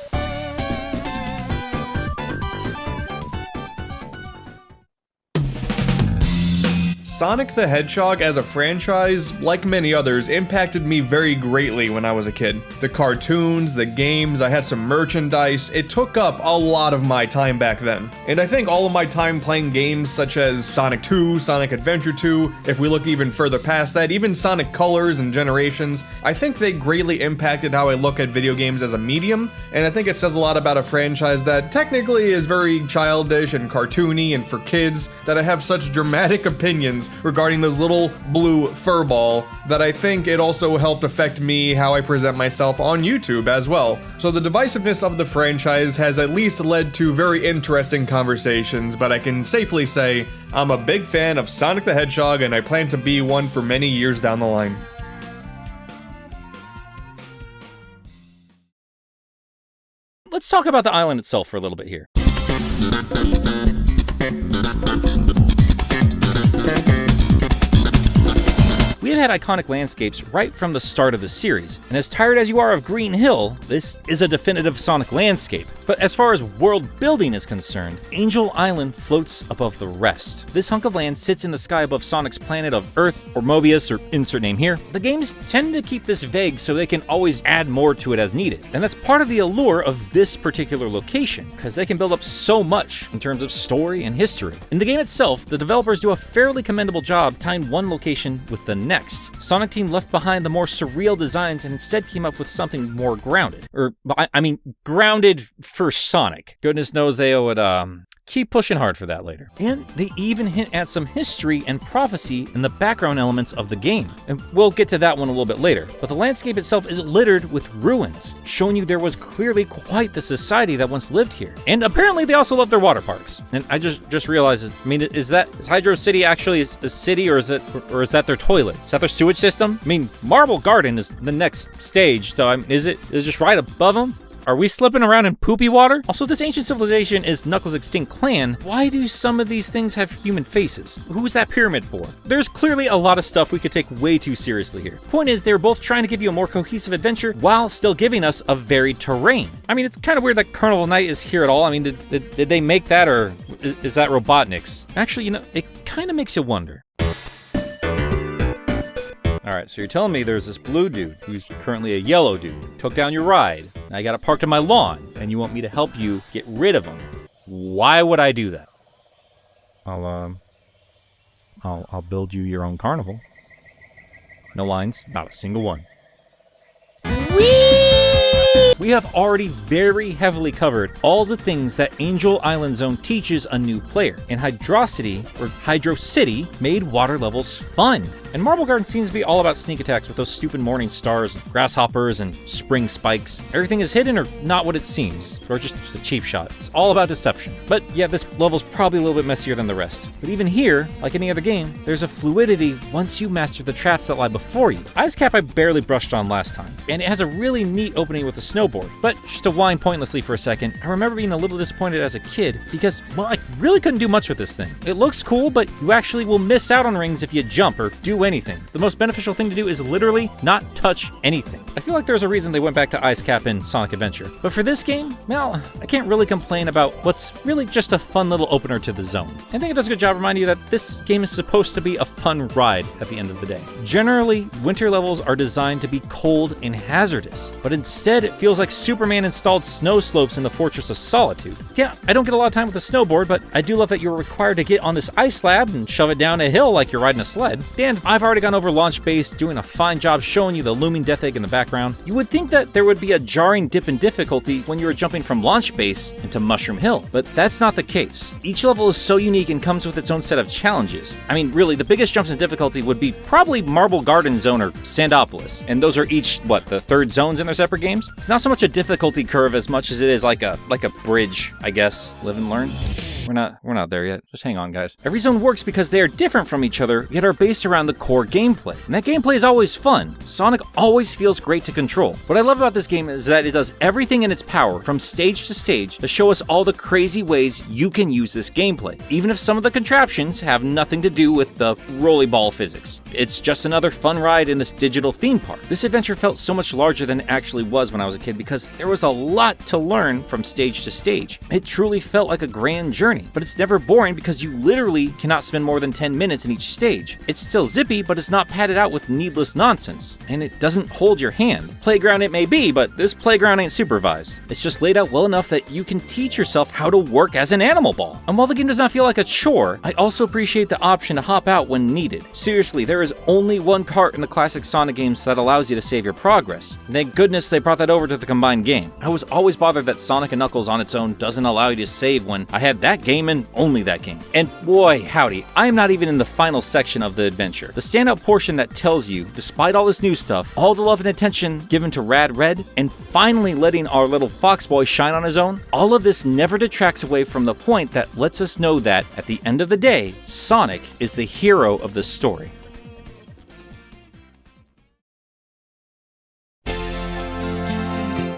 Sonic the Hedgehog as a franchise, like many others, impacted me very greatly when I was a kid. The cartoons, the games, I had some merchandise, it took up a lot of my time back then. And I think all of my time playing games such as Sonic 2, Sonic Adventure 2, if we look even further past that, even Sonic Colors and Generations, I think they greatly impacted how I look at video games as a medium, and I think it says a lot about a franchise that technically is very childish and cartoony and for kids, that I have such dramatic opinions regarding this little blue furball that I think it also helped affect me how I present myself on YouTube as well. So the divisiveness of the franchise has at least led to very interesting conversations, but I can safely say I'm a big fan of Sonic the Hedgehog and I plan to be one for many years down the line. Let's talk about the island itself for a little bit here. We have had iconic landscapes right from the start of the series, and as tired as you are of Green Hill, this is a definitive Sonic landscape. But as far as world building is concerned, Angel Island floats above the rest. This hunk of land sits in the sky above Sonic's planet of Earth, or Mobius, or insert name here. The games tend to keep this vague so they can always add more to it as needed, and that's part of the allure of this particular location, because they can build up so much in terms of story and history. In the game itself, the developers do a fairly commendable job tying one location with the next. Sonic Team left behind the more surreal designs and instead came up with something more grounded. Grounded for Sonic. Goodness knows they would, keep pushing hard for that later. And they even hint at some history and prophecy in the background elements of the game. And we'll get to that one a little bit later. But the landscape itself is littered with ruins, showing you there was clearly quite the society that once lived here. And apparently they also love their water parks. And I just realized, is Hydro City actually a city, or is that their toilet? Is that their sewage system? I mean, Marble Garden is the next stage, so is it just right above them? Are we slipping around in poopy water? Also, this ancient civilization is Knuckles' extinct clan. Why do some of these things have human faces? Who's that pyramid for? There's clearly a lot of stuff we could take way too seriously here. Point is, they're both trying to give you a more cohesive adventure while still giving us a varied terrain. I mean, it's kind of weird that Carnival Night is here at all. I mean, did they make that, or is that Robotnik's? Actually, it kind of makes you wonder. Alright, so you're telling me there's this blue dude who's currently a yellow dude, took down your ride, and I got it parked on my lawn, and you want me to help you get rid of him. Why would I do that? I'll build you your own carnival. No lines, not a single one. We have already very heavily covered all the things that Angel Island Zone teaches a new player, and Hydro City made water levels fun. And Marble Garden seems to be all about sneak attacks with those stupid morning stars, grasshoppers, and spring spikes. Everything is hidden or not what it seems, or just a cheap shot. It's all about deception. But yeah, this level's probably a little bit messier than the rest. But even here, like any other game, there's a fluidity once you master the traps that lie before you. Ice Cap I barely brushed on last time, and it has a really neat opening with a snowball snowboard. But just to whine pointlessly for a second, I remember being a little disappointed as a kid because, well, I really couldn't do much with this thing. It looks cool, but you actually will miss out on rings if you jump or do anything. The most beneficial thing to do is literally not touch anything. I feel like there's a reason they went back to Ice Cap in Sonic Adventure. But for this game, well, I can't really complain about what's really just a fun little opener to the zone. I think it does a good job reminding you that this game is supposed to be a fun ride at the end of the day. Generally, winter levels are designed to be cold and hazardous, but instead it feels like Superman installed snow slopes in the Fortress of Solitude. Yeah, I don't get a lot of time with the snowboard, but I do love that you're required to get on this ice slab and shove it down a hill like you're riding a sled. And I've already gone over Launch Base, doing a fine job showing you the looming Death Egg in the background. You would think that there would be a jarring dip in difficulty when you were jumping from Launch Base into Mushroom Hill, but that's not the case. Each level is so unique and comes with its own set of challenges. I mean, really, the biggest jumps in difficulty would be probably Marble Garden Zone or Sandopolis, and those are each, the third zones in their separate games? It's not so much a difficulty curve as much as it is like a bridge, I guess. Live and learn. We're not there yet. Just hang on, guys. Every zone works because they are different from each other, yet are based around the core gameplay. And that gameplay is always fun. Sonic always feels great to control. What I love about this game is that it does everything in its power, from stage to stage, to show us all the crazy ways you can use this gameplay, even if some of the contraptions have nothing to do with the rollerball physics. It's just another fun ride in this digital theme park. This adventure felt so much larger than it actually was when I was a kid because there was a lot to learn from stage to stage. It truly felt like a grand journey. But it's never boring because you literally cannot spend more than 10 minutes in each stage. It's still zippy, but it's not padded out with needless nonsense. And it doesn't hold your hand. Playground it may be, but this playground ain't supervised. It's just laid out well enough that you can teach yourself how to work as an animal ball. And while the game does not feel like a chore, I also appreciate the option to hop out when needed. Seriously, there is only one cart in the classic Sonic games that allows you to save your progress. Thank goodness they brought that over to the combined game. I was always bothered that Sonic and Knuckles on its own doesn't allow you to save when I had that game and only that game. And boy, howdy, I am not even in the final section of the adventure. The standout portion that tells you, despite all this new stuff, all the love and attention given to Rad Red, and finally letting our little fox boy shine on his own, all of this never detracts away from the point that lets us know that, at the end of the day, Sonic is the hero of the story.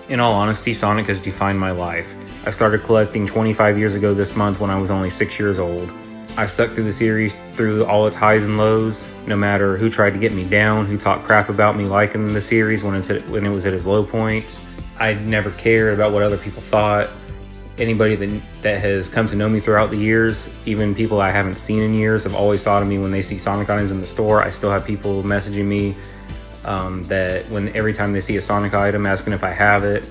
In all honesty, Sonic has defined my life. I started collecting 25 years ago this month when I was only 6 years old. I've stuck through the series through all its highs and lows, no matter who tried to get me down, who talked crap about me liking the series when it was at its low point. I never cared about what other people thought. Anybody that has come to know me throughout the years, even people I haven't seen in years, have always thought of me when they see Sonic items in the store. I still have people messaging me that every time they see a Sonic item asking if I have it.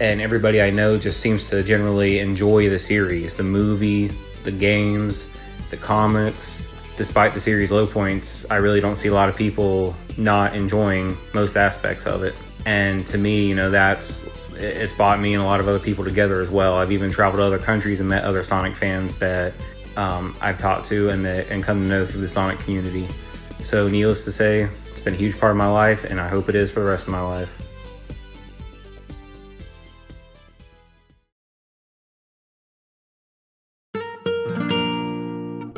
And everybody I know just seems to generally enjoy the series, the movie, the games, the comics. Despite the series' low points, I really don't see a lot of people not enjoying most aspects of it. And to me, it's brought me and a lot of other people together as well. I've even traveled to other countries and met other Sonic fans that I've talked to and come to know through the Sonic community. So needless to say, it's been a huge part of my life, and I hope it is for the rest of my life.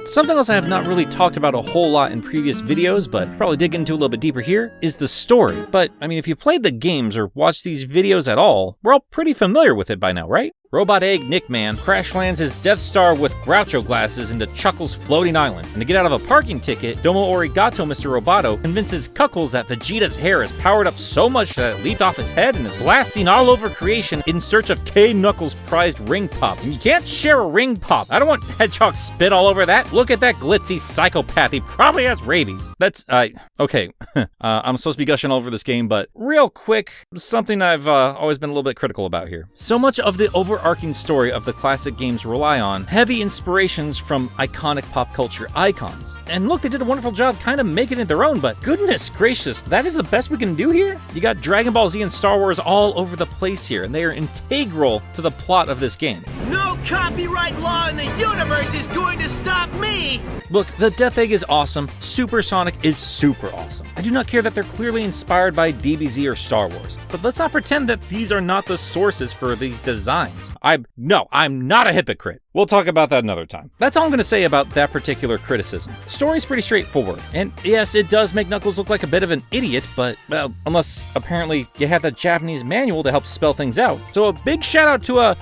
Something else I have not really talked about a whole lot in previous videos, but probably dig into a little bit deeper here, is the story. But, if you played the games or watched these videos at all, we're all pretty familiar with it by now, right? Robot Egg Nick Man crash lands his Death Star with Groucho glasses into Chuckles' floating island. And to get out of a parking ticket, Domo Arigato Mr. Roboto convinces Cuckles that Vegeta's hair is powered up so much that it leaped off his head and is blasting all over creation in search of K-Knuckles' prized ring pop. And you can't share a ring pop. I don't want Hedgehog spit all over that. Look at that glitzy psychopath. He probably has rabies. That's, okay. I'm supposed to be gushing all over this game, but real quick, something I've always been a little bit critical about here. So much of the overarching story of the classic games rely on heavy inspirations from iconic pop culture icons. And look, they did a wonderful job kind of making it their own, but goodness gracious, that is the best we can do here? You got Dragon Ball Z and Star Wars all over the place here, and they are integral to the plot of this game. No copyright law in the universe is going to stop me! Look, the Death Egg is awesome. Super Sonic is super awesome. I do not care that they're clearly inspired by DBZ or Star Wars, but let's not pretend that these are not the sources for these designs. I'm not a hypocrite. we'll talk about that another time. That's all I'm going to say about that particular criticism. The story's pretty straightforward, and yes, it does make Knuckles look like a bit of an idiot, but, well, unless apparently you had that Japanese manual to help spell things out. So a big shout out to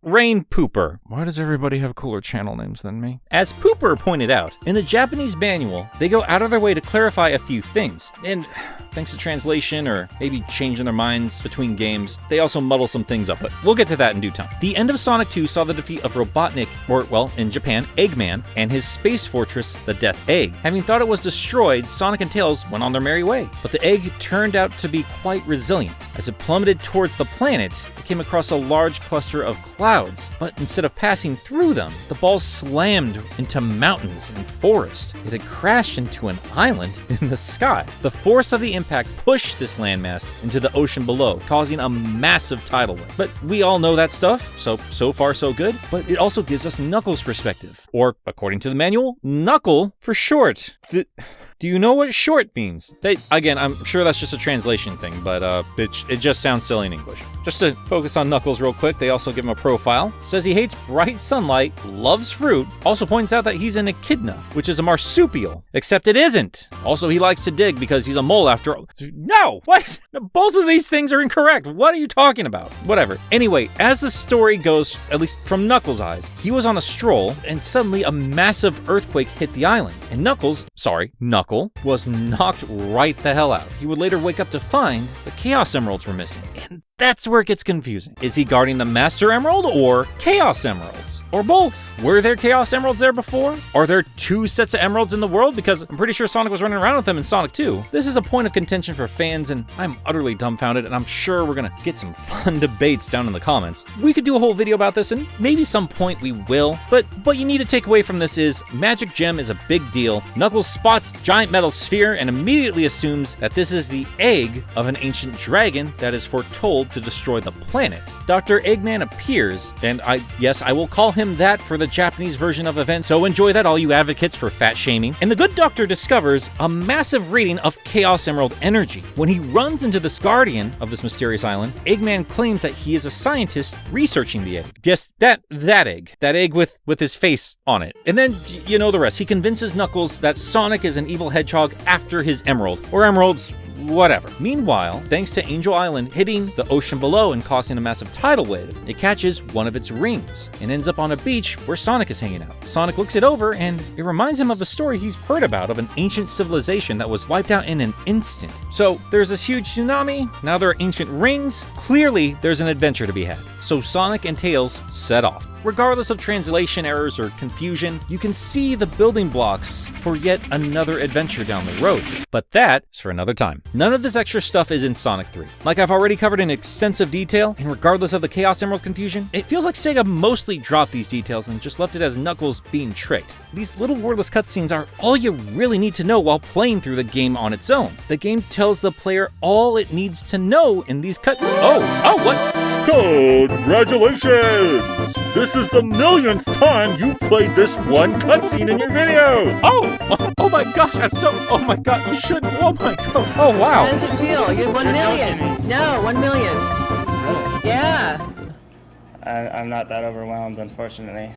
Rain Pooper. Why does everybody have cooler channel names than me? As Pooper pointed out, in the Japanese manual, they go out of their way to clarify a few things, and thanks to translation or maybe changing their minds between games, they also muddle some things up, but we'll get to that in due time. The end of Sonic 2 saw the defeat of Robotnik, or, well, in Japan, Eggman, and his space fortress, the Death Egg. Having thought it was destroyed, Sonic and Tails went on their merry way. But the egg turned out to be quite resilient. As it plummeted towards the planet, it came across a large cluster of clouds, but instead of passing through them, the ball slammed into mountains and forest. It had crashed into an island in the sky. The force of the impact pushed this landmass into the ocean below, causing a massive tidal wave. But we all know that stuff, so far so good, but it also gives us Knuckles' perspective, or, according to the manual, Knuckle for short. Do you know what short means? Again, I'm sure that's just a translation thing, but it just sounds silly in English. Just to focus on Knuckles real quick, they also give him a profile. Says he hates bright sunlight, loves fruit, also points out that he's an echidna, which is a marsupial, except it isn't. Also, he likes to dig because he's a mole after all. No! What? Both of these things are incorrect. What are you talking about? Whatever. Anyway, as the story goes, at least from Knuckles' eyes, he was on a stroll, and suddenly a massive earthquake hit the island, and Knuckle was knocked right the hell out. He would later wake up to find the Chaos Emeralds were missing, and that's where it gets confusing. Is he guarding the Master Emerald or Chaos Emeralds? Or both? Were there Chaos Emeralds there before? Are there two sets of emeralds in the world? Because I'm pretty sure Sonic was running around with them in Sonic 2. This is a point of contention for fans, and I'm utterly dumbfounded, and I'm sure we're gonna get some fun debates down in the comments. We could do a whole video about this, and maybe some point we will, but what you need to take away from this is Magic Gem is a big deal. Knuckles spots giant metal sphere and immediately assumes that this is the egg of an ancient dragon that is foretold to destroy the planet. Dr. Eggman appears, and I will call him that for the Japanese version of events, so enjoy that, all you advocates for fat shaming. And the good doctor discovers a massive reading of Chaos Emerald energy. When he runs into this guardian of this mysterious island, Eggman claims that he is a scientist researching the egg. Guess that egg with his face on it. And then, you know the rest. He convinces Knuckles that Sonic is an evil hedgehog after his emerald, or emeralds, whatever. Meanwhile, thanks to Angel Island hitting the ocean below and causing a massive tidal wave, it catches one of its rings and ends up on a beach where Sonic is hanging out. Sonic looks it over and it reminds him of a story he's heard about of an ancient civilization that was wiped out in an instant. So there's this huge tsunami, now there are ancient rings, clearly there's an adventure to be had. So Sonic and Tails set off. Regardless of translation errors or confusion, you can see the building blocks for yet another adventure down the road. But that is for another time. None of this extra stuff is in Sonic 3. Like I've already covered in extensive detail, and regardless of the Chaos Emerald confusion, it feels like Sega mostly dropped these details and just left it as Knuckles being tricked. These little wordless cutscenes are all you really need to know while playing through the game on its own. The game tells the player all it needs to know in these cutscenes. Oh, what? Congratulations! This is the millionth time you played this one cutscene in your video! Oh my gosh, oh my god, you should, oh my god, oh wow. How does it feel? You had 1 million. No, 1 million. Yeah. I'm not that overwhelmed, unfortunately.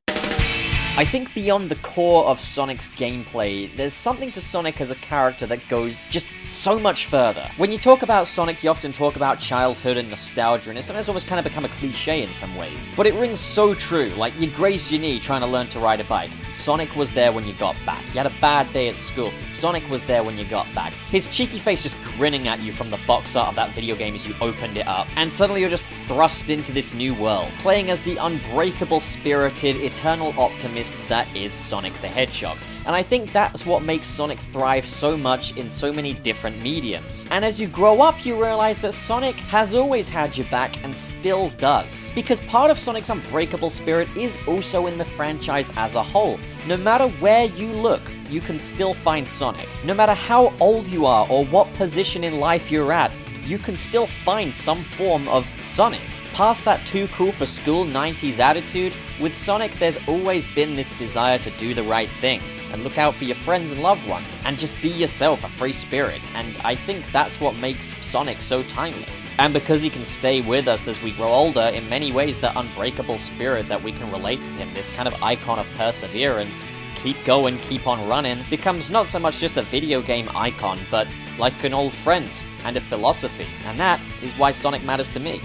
I think beyond the core of Sonic's gameplay, there's something to Sonic as a character that goes just so much further. When you talk about Sonic, you often talk about childhood and nostalgia, and it's sometimes almost kind of become a cliche in some ways. But it rings so true, like you grazed your knee trying to learn to ride a bike. Sonic was there when you got back. You had a bad day at school. Sonic was there when you got back. His cheeky face just grinning at you from the box art of that video game as you opened it up. And suddenly you're just thrust into this new world, playing as the unbreakable, spirited, eternal optimist that is Sonic the Hedgehog. And I think that's what makes Sonic thrive so much in so many different mediums. And as you grow up, you realize that Sonic has always had your back and still does. Because part of Sonic's unbreakable spirit is also in the franchise as a whole. No matter where you look, you can still find Sonic. No matter how old you are or what position in life you're at, you can still find some form of Sonic. Past that too cool for school 90s attitude, with Sonic there's always been this desire to do the right thing. and look out for your friends and loved ones, and just be yourself, a free spirit. And I think that's what makes Sonic so timeless. And because he can stay with us as we grow older, in many ways that unbreakable spirit that we can relate to him, this kind of icon of perseverance, keep going, keep on running, becomes not so much just a video game icon, but like an old friend and a philosophy. And that is why Sonic matters to me.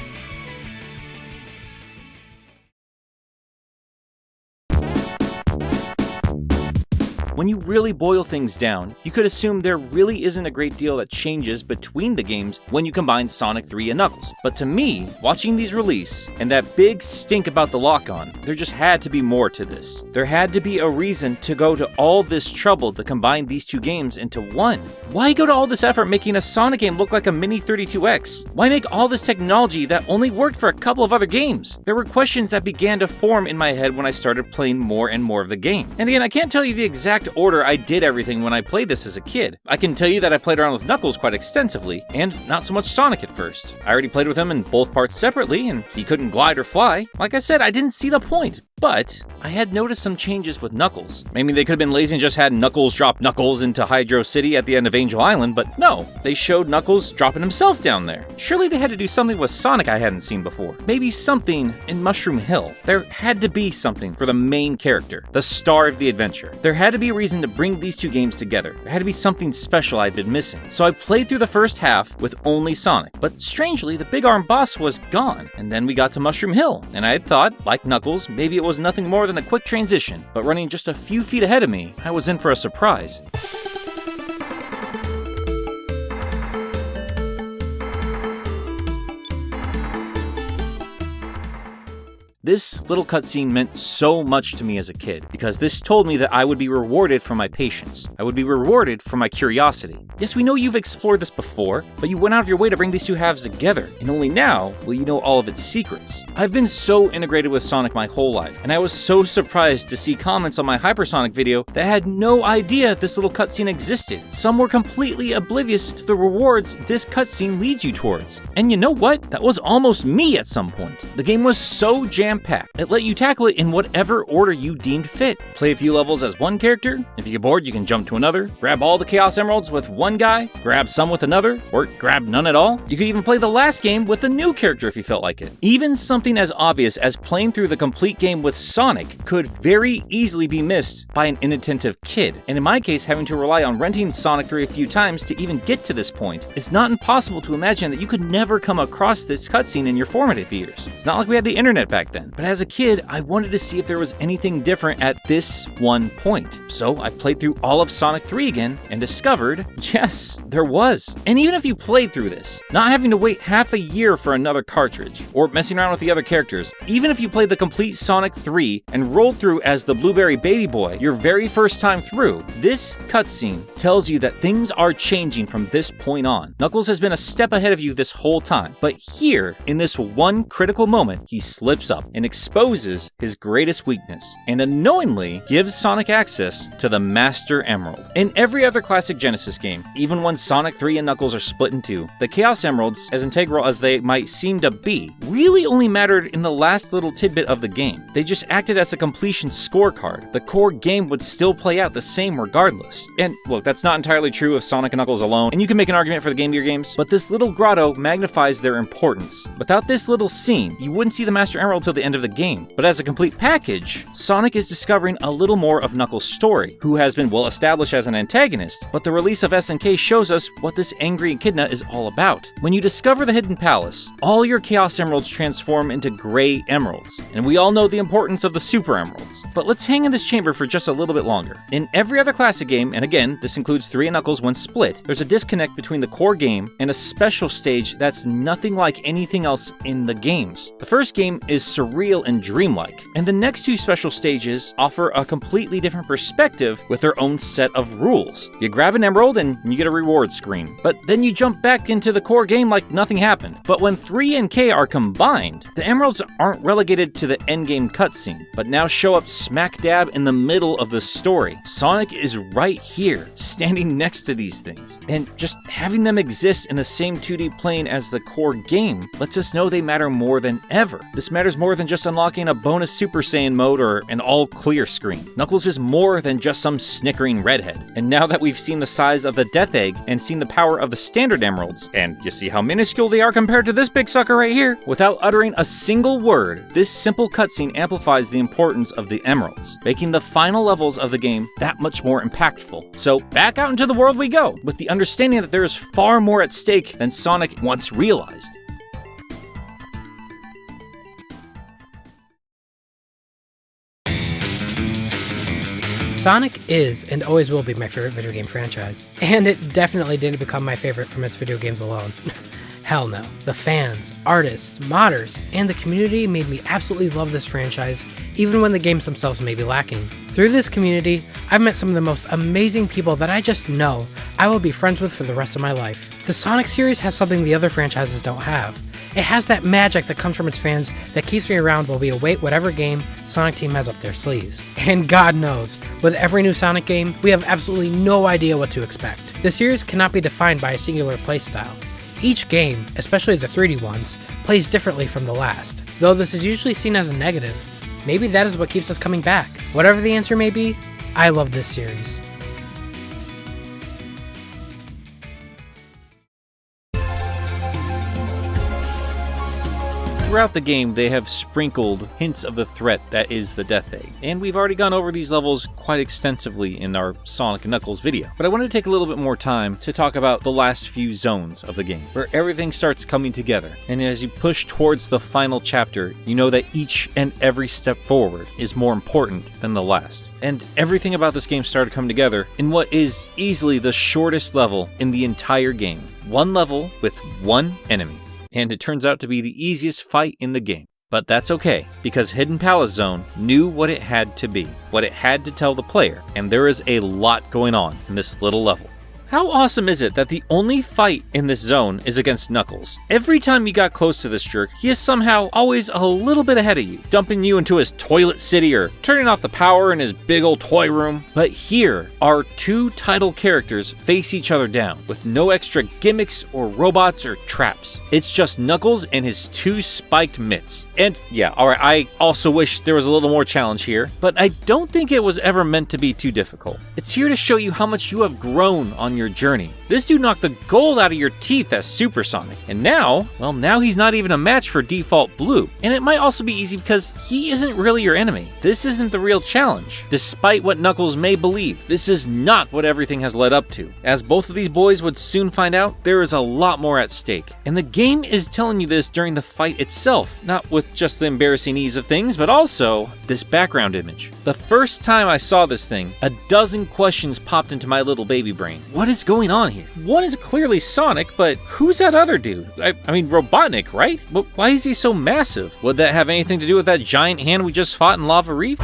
When you really boil things down, you could assume there really isn't a great deal that changes between the games when you combine Sonic 3 and Knuckles. But to me, watching these release, and that big stink about the lock-on, there just had to be more to this. There had to be a reason to go to all this trouble to combine these two games into one. Why go to all this effort making a Sonic game look like a mini 32X? Why make all this technology that only worked for a couple of other games? There were questions that began to form in my head when I started playing more and more of the game. And again, I can't tell you the exact order I did everything when I played this as a kid. I can tell you that I played around with Knuckles quite extensively, and not so much Sonic at first. I already played with him in both parts separately, and he couldn't glide or fly. Like I said, I didn't see the point. But I had noticed some changes with Knuckles. Maybe they could have been lazy and just had Knuckles drop Knuckles into Hydro City at the end of Angel Island, but no, they showed Knuckles dropping himself down there. Surely they had to do something with Sonic I hadn't seen before. Maybe something in Mushroom Hill. There had to be something for the main character, the star of the adventure. There had to be a reason to bring these two games together. There had to be something special I'd been missing. So I played through the first half with only Sonic, but strangely, the big arm boss was gone. And then we got to Mushroom Hill, and I had thought, like Knuckles, maybe it was nothing more than a quick transition, but running just a few feet ahead of me, I was in for a surprise. This little cutscene meant so much to me as a kid, because this told me that I would be rewarded for my patience. I would be rewarded for my curiosity. Yes, we know you've explored this before, but you went out of your way to bring these two halves together, and only now will you know all of its secrets. I've been so integrated with Sonic my whole life, and I was so surprised to see comments on my Hypersonic video that had no idea this little cutscene existed. Some were completely oblivious to the rewards this cutscene leads you towards. And you know what? That was almost me at some point. The game was so jam-packed. It let you tackle it in whatever order you deemed fit. Play a few levels as one character. If you get bored, you can jump to another. Grab all the Chaos Emeralds with one guy. Grab some with another. Or grab none at all. You could even play the last game with a new character if you felt like it. Even something as obvious as playing through the complete game with Sonic could very easily be missed by an inattentive kid. And in my case, having to rely on renting Sonic 3 a few times to even get to this point, it's not impossible to imagine that you could never come across this cutscene in your formative years. It's not like we had the internet back then. But as a kid, I wanted to see if there was anything different at this one point. So I played through all of Sonic 3 again and discovered, yes, there was. And even if you played through this, not having to wait half a year for another cartridge, or messing around with the other characters, even if you played the complete Sonic 3 and rolled through as the Blueberry Baby Boy your very first time through, this cutscene tells you that things are changing from this point on. Knuckles has been a step ahead of you this whole time, but here, in this one critical moment, he slips up and exposes his greatest weakness, and unknowingly gives Sonic access to the Master Emerald. In every other classic Genesis game, even when Sonic 3 and Knuckles are split in two, the Chaos Emeralds, as integral as they might seem to be, really only mattered in the last little tidbit of the game. They just acted as a completion scorecard. The core game would still play out the same regardless. And look, that's not entirely true of Sonic and Knuckles alone, and you can make an argument for the Game Gear games, but this little grotto magnifies their importance. Without this little scene, you wouldn't see the Master Emerald till the end of the game. But as a complete package, Sonic is discovering a little more of Knuckles' story, who has been well established as an antagonist, but the release of SNK shows us what this angry echidna is all about. When you discover the Hidden Palace, all your Chaos Emeralds transform into gray emeralds, and we all know the importance of the Super Emeralds. But let's hang in this chamber for just a little bit longer. In every other classic game, and again, this includes 3 and Knuckles when split, there's a disconnect between the core game and a special stage that's nothing like anything else in the games. The first game is surreal and dreamlike, and the next 2 special stages offer a completely different perspective with their own set of rules. You grab an emerald and you get a reward screen, but then you jump back into the core game like nothing happened. But when 3 and K are combined, the emeralds aren't relegated to the endgame cutscene, but now show up smack dab in the middle of the story. Sonic is right here, standing next to these things, and just having them exist in the same 2D plane as the core game lets us know they matter more than ever. This matters more than than just unlocking a bonus Super Saiyan mode or an all-clear screen. Knuckles is more than just some snickering redhead. And now that we've seen the size of the Death Egg and seen the power of the standard emeralds, and you see how minuscule they are compared to this big sucker right here, without uttering a single word, this simple cutscene amplifies the importance of the emeralds, making the final levels of the game that much more impactful. So back out into the world we go, with the understanding that there is far more at stake than Sonic once realized. Sonic is and always will be my favorite video game franchise, and it definitely didn't become my favorite from its video games alone. Hell no. The fans, artists, modders, and the community made me absolutely love this franchise, even when the games themselves may be lacking. Through this community, I've met some of the most amazing people that I just know I will be friends with for the rest of my life. The Sonic series has something the other franchises don't have. It has that magic that comes from its fans that keeps me around while we await whatever game Sonic Team has up their sleeves. And God knows, with every new Sonic game, we have absolutely no idea what to expect. The series cannot be defined by a singular playstyle. Each game, especially the 3D ones, plays differently from the last. Though this is usually seen as a negative, maybe that is what keeps us coming back. Whatever the answer may be, I love this series. Throughout the game, they have sprinkled hints of the threat that is the Death Egg, and we've already gone over these levels quite extensively in our Sonic & Knuckles video. But I wanted to take a little bit more time to talk about the last few zones of the game, where everything starts coming together, and as you push towards the final chapter, you know that each and every step forward is more important than the last. And everything about this game started coming together in what is easily the shortest level in the entire game. One level with one enemy. And it turns out to be the easiest fight in the game. But that's okay, because Hidden Palace Zone knew what it had to be, what it had to tell the player, and there is a lot going on in this little level. How awesome is it that the only fight in this zone is against Knuckles? Every time you got close to this jerk, he is somehow always a little bit ahead of you, dumping you into his toilet city or turning off the power in his big old toy room. But here, our two title characters face each other down, with no extra gimmicks or robots or traps. It's just Knuckles and his two spiked mitts. And yeah, alright, I also wish there was a little more challenge here, but I don't think it was ever meant to be too difficult. It's here to show you how much you have grown on your journey. This dude knocked the gold out of your teeth as Super Sonic, and now he's not even a match for Default Blue. And it might also be easy because he isn't really your enemy. This isn't the real challenge. Despite what Knuckles may believe, this is not what everything has led up to. As both of these boys would soon find out, there is a lot more at stake. And the game is telling you this during the fight itself, not with just the embarrassing ease of things, but also this background image. The first time I saw this thing, a dozen questions popped into my little baby brain. What is going on here? One is clearly Sonic, but who's that other dude? I mean, Robotnik, right? But why is he so massive? Would that have anything to do with that giant hand we just fought in Lava Reef?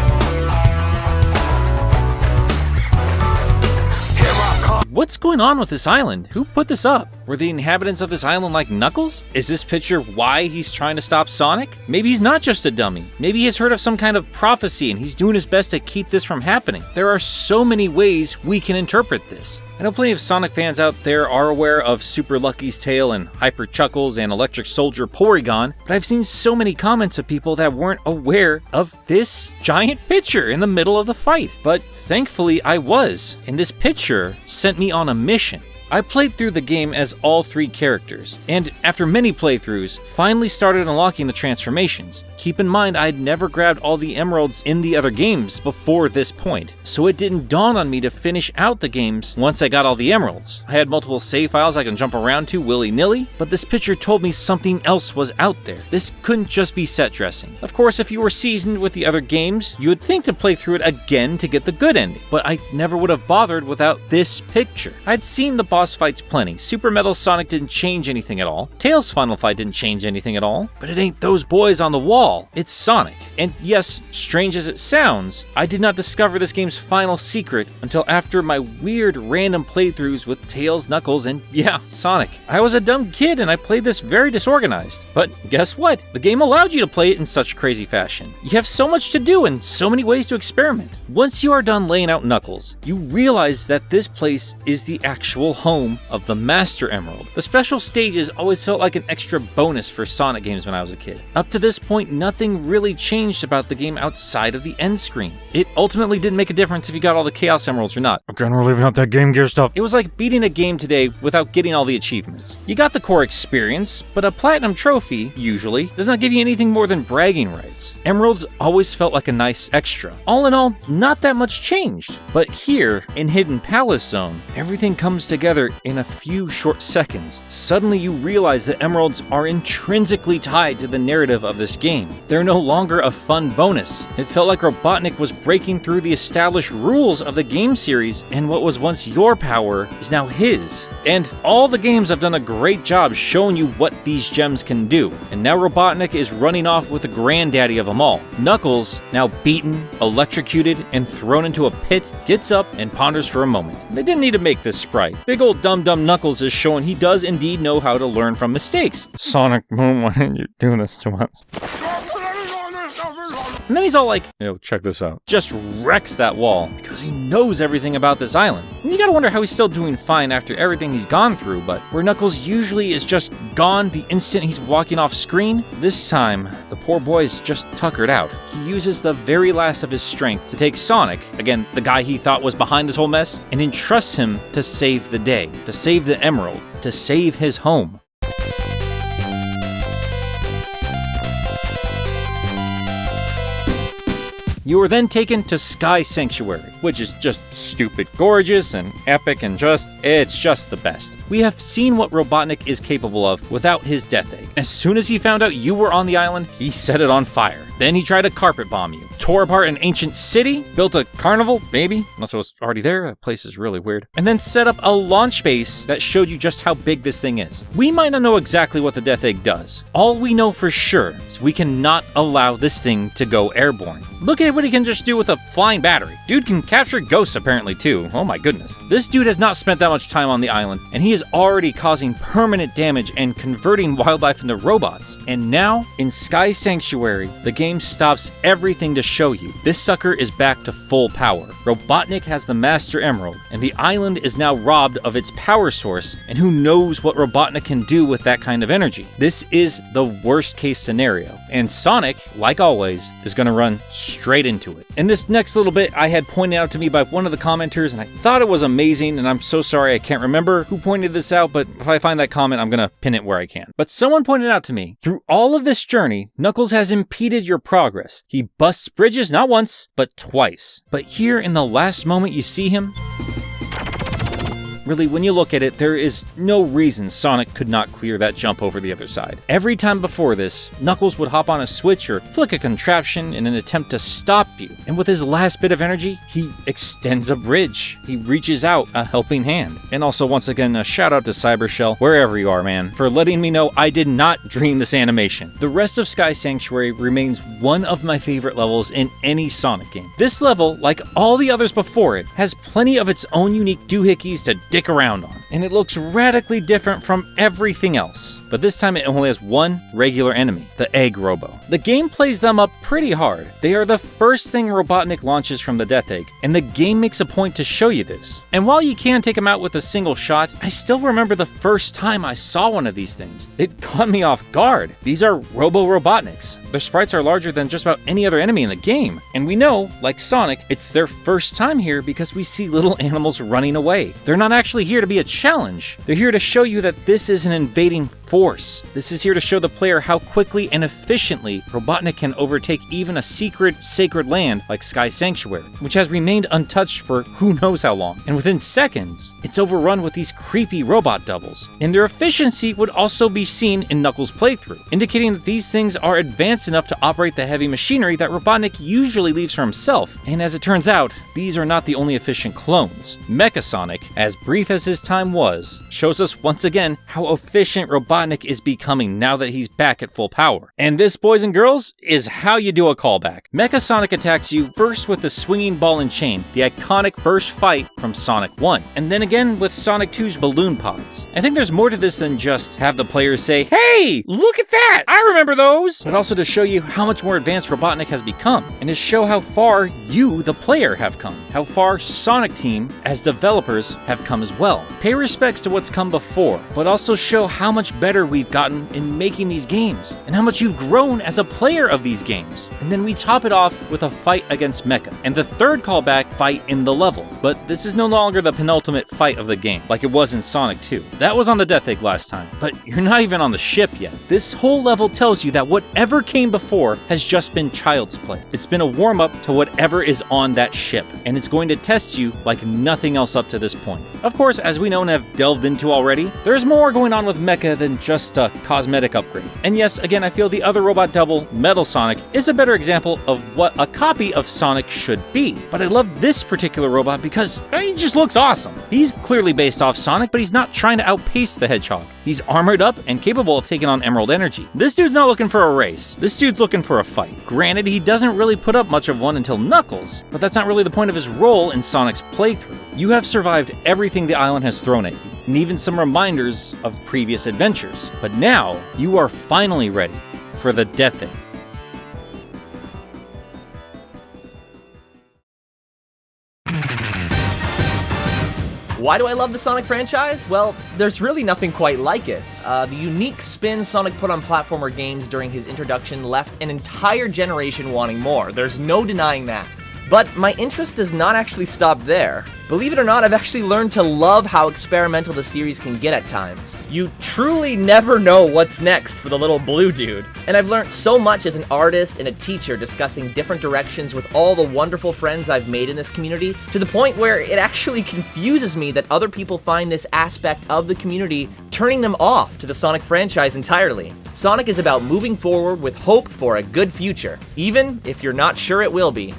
What's going on with this island? Who put this up? Were the inhabitants of this island like Knuckles? Is this picture why he's trying to stop Sonic? Maybe he's not just a dummy. Maybe he's heard of some kind of prophecy and he's doing his best to keep this from happening. There are so many ways we can interpret this. I know plenty of Sonic fans out there are aware of Super Lucky's Tale and Hyper Chuckles and Electric Soldier Porygon, but I've seen so many comments of people that weren't aware of this giant picture in the middle of the fight. But thankfully I was, and this picture sent me on a mission. I played through the game as all three characters, and after many playthroughs, finally started unlocking the transformations. Keep in mind, I'd never grabbed all the emeralds in the other games before this point, so it didn't dawn on me to finish out the games once I got all the emeralds. I had multiple save files I can jump around to willy-nilly, but this picture told me something else was out there. This couldn't just be set dressing. Of course, if you were seasoned with the other games, you would think to play through it again to get the good ending, but I never would have bothered without this picture. I'd seen the boss fights plenty. Super Metal Sonic didn't change anything at all. Tails' final fight didn't change anything at all, but it ain't those boys on the wall. It's Sonic. And yes, strange as it sounds, I did not discover this game's final secret until after my weird random playthroughs with Tails, Knuckles, and yeah, Sonic. I was a dumb kid and I played this very disorganized. But guess what? The game allowed you to play it in such crazy fashion. You have so much to do and so many ways to experiment. Once you are done laying out Knuckles, you realize that this place is the actual home of the Master Emerald. The special stages always felt like an extra bonus for Sonic games when I was a kid. Up to this point, nothing really changed about the game outside of the end screen. It ultimately didn't make a difference if you got all the Chaos Emeralds or not. Again, we're leaving out that Game Gear stuff. It was like beating a game today without getting all the achievements. You got the core experience, but a Platinum trophy, usually, does not give you anything more than bragging rights. Emeralds always felt like a nice extra. All in all, not that much changed. But here, in Hidden Palace Zone, everything comes together in a few short seconds. Suddenly you realize that emeralds are intrinsically tied to the narrative of this game. They're no longer a fun bonus. It felt like Robotnik was breaking through the established rules of the game series, and what was once your power is now his. And all the games have done a great job showing you what these gems can do. And now Robotnik is running off with the granddaddy of them all. Knuckles, now beaten, electrocuted, and thrown into a pit, gets up and ponders for a moment. They didn't need to make this sprite. Big old dumb Knuckles is showing he does indeed know how to learn from mistakes. Sonic, why didn't you do this to us? And then he's all like, yo, check this out. Just wrecks that wall because he knows everything about this island. And you gotta wonder how he's still doing fine after everything he's gone through, but where Knuckles usually is just gone the instant he's walking off screen, this time, the poor boy is just tuckered out. He uses the very last of his strength to take Sonic, again, the guy he thought was behind this whole mess, and entrusts him to save the day, to save the Emerald, to save his home. You are then taken to Sky Sanctuary, which is just stupid gorgeous and epic and it's just the best. We have seen what Robotnik is capable of without his death egg. As soon as he found out you were on the island, he set it on fire. Then he tried to carpet bomb you, tore apart an ancient city, built a carnival, maybe, unless it was already there, that place is really weird, and then set up a launch base that showed you just how big this thing is. We might not know exactly what the death egg does. All we know for sure is we cannot allow this thing to go airborne. Look at what he can just do with a flying battery. Dude can capture ghosts apparently too, oh my goodness. This dude has not spent that much time on the island, and he is already causing permanent damage and converting wildlife into robots. And now, in Sky Sanctuary, the game stops everything to show you. This sucker is back to full power. Robotnik has the Master Emerald, and the island is now robbed of its power source, and who knows what Robotnik can do with that kind of energy. This is the worst case scenario, and Sonic, like always, is gonna run straight into it. And this next little bit I had pointed out to me by one of the commenters, and I thought it was amazing, and I'm so sorry I can't remember who pointed this out, but if I find that comment, I'm gonna pin it where I can. But someone pointed out to me, through all of this journey, Knuckles has impeded your progress. He busts bridges not once, but twice. But here in the last moment you see him, really, when you look at it, there is no reason Sonic could not clear that jump over the other side. Every time before this, Knuckles would hop on a switch or flick a contraption in an attempt to stop you. And with his last bit of energy, he extends a bridge. He reaches out a helping hand. And also, once again, a shout out to Cybershell, wherever you are, man, for letting me know I did not dream this animation. The rest of Sky Sanctuary remains one of my favorite levels in any Sonic game. This level, like all the others before it, has plenty of its own unique doohickeys to dick around on, and it looks radically different from everything else. But this time it only has one regular enemy, the Egg Robo. The game plays them up pretty hard. They are the first thing Robotnik launches from the Death Egg, and the game makes a point to show you this. And while you can take them out with a single shot, I still remember the first time I saw one of these things. It caught me off guard. These are Robo-Robotniks. Their sprites are larger than just about any other enemy in the game, and we know, like Sonic, it's their first time here because we see little animals running away. They're not actually here to be a challenge. They're here to show you that this is an invading force. This is here to show the player how quickly and efficiently Robotnik can overtake even a secret, sacred land like Sky Sanctuary, which has remained untouched for who knows how long. And within seconds, it's overrun with these creepy robot doubles. And their efficiency would also be seen in Knuckles' playthrough, indicating that these things are advanced enough to operate the heavy machinery that Robotnik usually leaves for himself. And as it turns out, these are not the only efficient clones. Mecha Sonic, as brief as his time was, shows us once again how efficient Robotnik Robotnik is becoming now that he's back at full power. And this, boys and girls, is how you do a callback. Mecha Sonic attacks you first with the swinging ball and chain, the iconic first fight from Sonic 1, and then again with Sonic 2's balloon pods. I think there's more to this than just have the players say, "Hey, look at that! I remember those!" But also to show you how much more advanced Robotnik has become, and to show how far you, the player, have come. How far Sonic Team, as developers, have come as well. Pay respects to what's come before, but also show how much better we've gotten in making these games, and how much you've grown as a player of these games. And then we top it off with a fight against Mecha, and the third callback fight in the level. But this is no longer the penultimate fight of the game, like it was in Sonic 2. That was on the Death Egg last time, but you're not even on the ship yet. This whole level tells you that whatever came before has just been child's play. It's been a warm-up to whatever is on that ship, and it's going to test you like nothing else up to this point. Of course, as we know and have delved into already, there's more going on with Mecha than just a cosmetic upgrade. And yes, again, I feel the other robot double, Metal Sonic, is a better example of what a copy of Sonic should be. But I love this particular robot because he just looks awesome. He's clearly based off Sonic, but he's not trying to outpace the Hedgehog. He's armored up and capable of taking on Emerald Energy. This dude's not looking for a race. This dude's looking for a fight. Granted, he doesn't really put up much of one until Knuckles, but that's not really the point of his role in Sonic's playthrough. You have survived everything the island has thrown at you, and even some reminders of previous adventures. But now, you are finally ready for the Death Egg. Why do I love the Sonic franchise? Well, there's really nothing quite like it. The unique spin Sonic put on platformer games during his introduction left an entire generation wanting more. There's no denying that. But my interest does not actually stop there. Believe it or not, I've actually learned to love how experimental the series can get at times. You truly never know what's next for the little blue dude. And I've learned so much as an artist and a teacher discussing different directions with all the wonderful friends I've made in this community, to the point where it actually confuses me that other people find this aspect of the community turning them off to the Sonic franchise entirely. Sonic is about moving forward with hope for a good future, even if you're not sure it will be.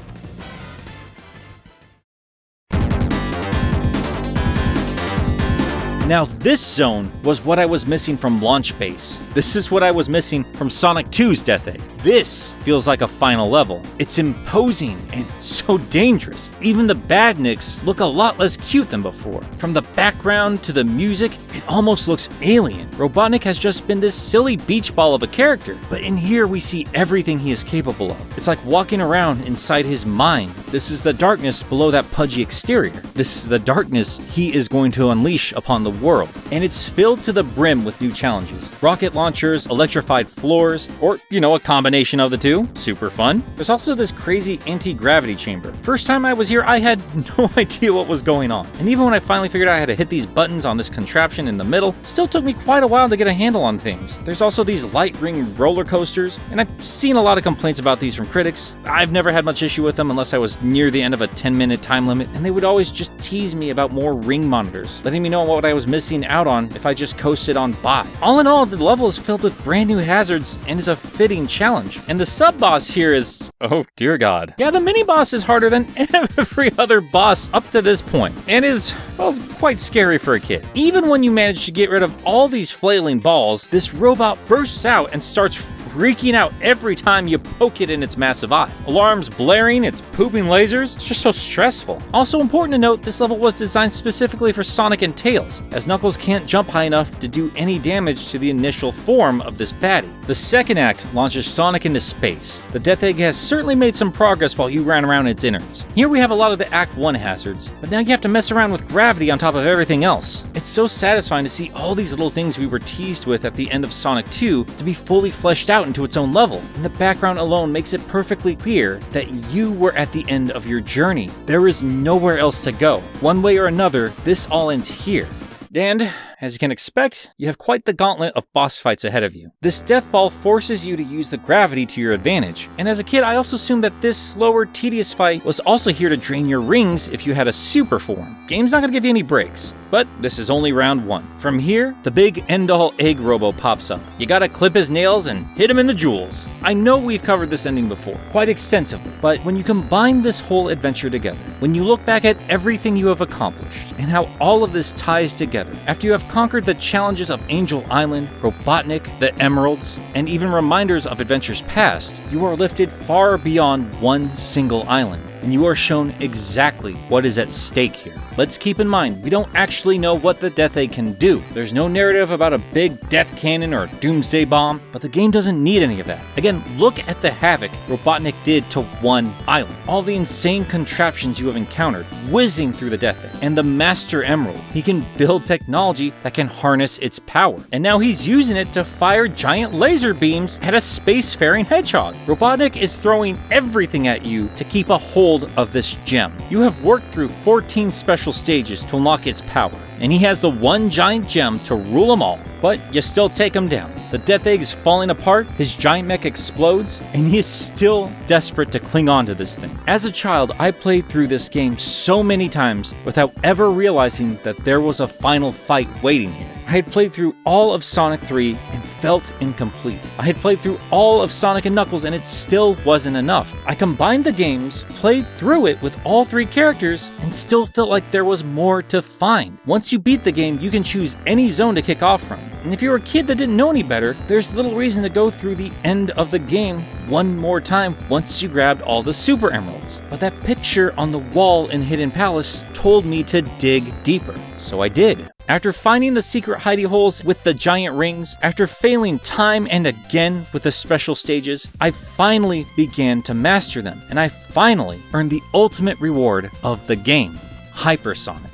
Now this zone was what I was missing from Launch Base. This is what I was missing from Sonic 2's Death Egg. This feels like a final level. It's imposing and so dangerous. Even the badniks look a lot less cute than before. From the background to the music, it almost looks alien. Robotnik has just been this silly beach ball of a character, but in here we see everything he is capable of. It's like walking around inside his mind. This is the darkness below that pudgy exterior. This is the darkness he is going to unleash upon the world, and it's filled to the brim with new challenges. Rocket launchers, electrified floors, or, a combination of the two. Super fun. There's also this crazy anti-gravity chamber. First time I was here, I had no idea what was going on. And even when I finally figured out how to hit these buttons on this contraption in the middle, still took me quite a while to get a handle on things. There's also these light ring roller coasters, and I've seen a lot of complaints about these from critics. I've never had much issue with them unless I was near the end of a 10-minute time limit, and they would always just tease me about more ring monitors, letting me know what I was missing out on if I just coasted on by. All in all, the level is filled with brand new hazards and is a fitting challenge. And the sub-boss here is, oh dear god. Yeah, the mini-boss is harder than every other boss up to this point, and is, well, quite scary for a kid. Even when you manage to get rid of all these flailing balls, this robot bursts out and starts freaking out every time you poke it in its massive eye. Alarms blaring, it's pooping lasers, it's just so stressful. Also important to note, this level was designed specifically for Sonic and Tails, as Knuckles can't jump high enough to do any damage to the initial form of this baddie. The second act launches Sonic into space. The Death Egg has certainly made some progress while you ran around its innards. Here we have a lot of the Act 1 hazards, but now you have to mess around with gravity on top of everything else. It's so satisfying to see all these little things we were teased with at the end of Sonic 2 to be fully fleshed out into its own level, and the background alone makes it perfectly clear that you were at the end of your journey. There is nowhere else to go. One way or another, this all ends here. And, as you can expect, you have quite the gauntlet of boss fights ahead of you. This death ball forces you to use the gravity to your advantage, and as a kid I also assumed that this slower, tedious fight was also here to drain your rings if you had a super form. Game's not gonna give you any breaks, but this is only round 1. From here, the big end-all egg robo pops up. You gotta clip his nails and hit him in the jewels. I know we've covered this ending before, quite extensively, but when you combine this whole adventure together, when you look back at everything you have accomplished, and how all of this ties together, together. After you have conquered the challenges of Angel Island, Robotnik, the Emeralds, and even reminders of adventures past, you are lifted far beyond one single island, and you are shown exactly what is at stake here. Let's keep in mind, we don't actually know what the Death Egg can do. There's no narrative about a big death cannon or a doomsday bomb, but the game doesn't need any of that. Again, look at the havoc Robotnik did to one island. All the insane contraptions you have encountered, whizzing through the Death Egg, and the Master Emerald. He can build technology that can harness its power, and now he's using it to fire giant laser beams at a spacefaring hedgehog. Robotnik is throwing everything at you to keep a hold of this gem. You have worked through 14 special stages to unlock its power, and he has the one giant gem to rule them all, but you still take him down. The Death Egg is falling apart, his giant mech explodes, and he is still desperate to cling on to this thing. As a child, I played through this game so many times without ever realizing that there was a final fight waiting here. I had played through all of Sonic 3 and felt incomplete. I had played through all of Sonic and Knuckles and it still wasn't enough. I combined the games, played through it with all 3 characters, and still felt like there was more to find. Once you beat the game, you can choose any zone to kick off from. And if you're a kid that didn't know any better, there's little reason to go through the end of the game one more time once you grabbed all the Super Emeralds. But that picture on the wall in Hidden Palace told me to dig deeper. So I did. After finding the secret hidey holes with the giant rings, after failing time and again with the special stages, I finally began to master them, and I finally earned the ultimate reward of the game, Hypersonic.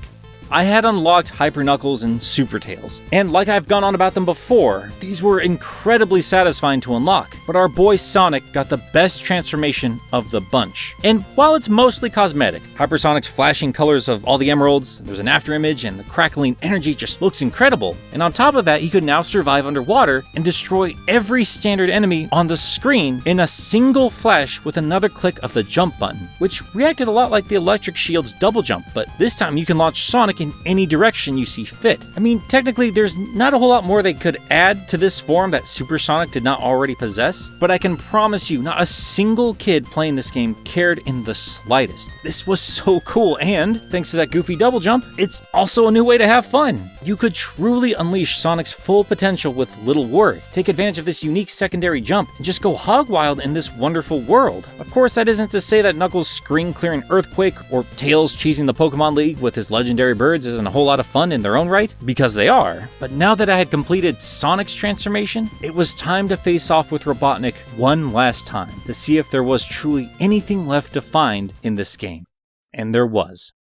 I had unlocked Hyper Knuckles and Super Tails, and like I've gone on about them before, these were incredibly satisfying to unlock, but our boy Sonic got the best transformation of the bunch. And while it's mostly cosmetic, Hypersonic's flashing colors of all the emeralds, there's an afterimage, and the crackling energy just looks incredible, and on top of that, he could now survive underwater and destroy every standard enemy on the screen in a single flash with another click of the jump button, which reacted a lot like the Electric Shield's double jump, but this time you can launch Sonic in any direction you see fit. I mean, technically, there's not a whole lot more they could add to this form that Supersonic did not already possess, but I can promise you, not a single kid playing this game cared in the slightest. This was so cool, and thanks to that goofy double jump, it's also a new way to have fun. You could truly unleash Sonic's full potential with little worry. Take advantage of this unique secondary jump and just go hog wild in this wonderful world. Of course, that isn't to say that Knuckles screen-clearing Earthquake or Tails cheesing the Pokemon League with his legendary birds isn't a whole lot of fun in their own right, because they are. But now that I had completed Sonic's transformation, it was time to face off with Robotnik one last time to see if there was truly anything left to find in this game. And there was.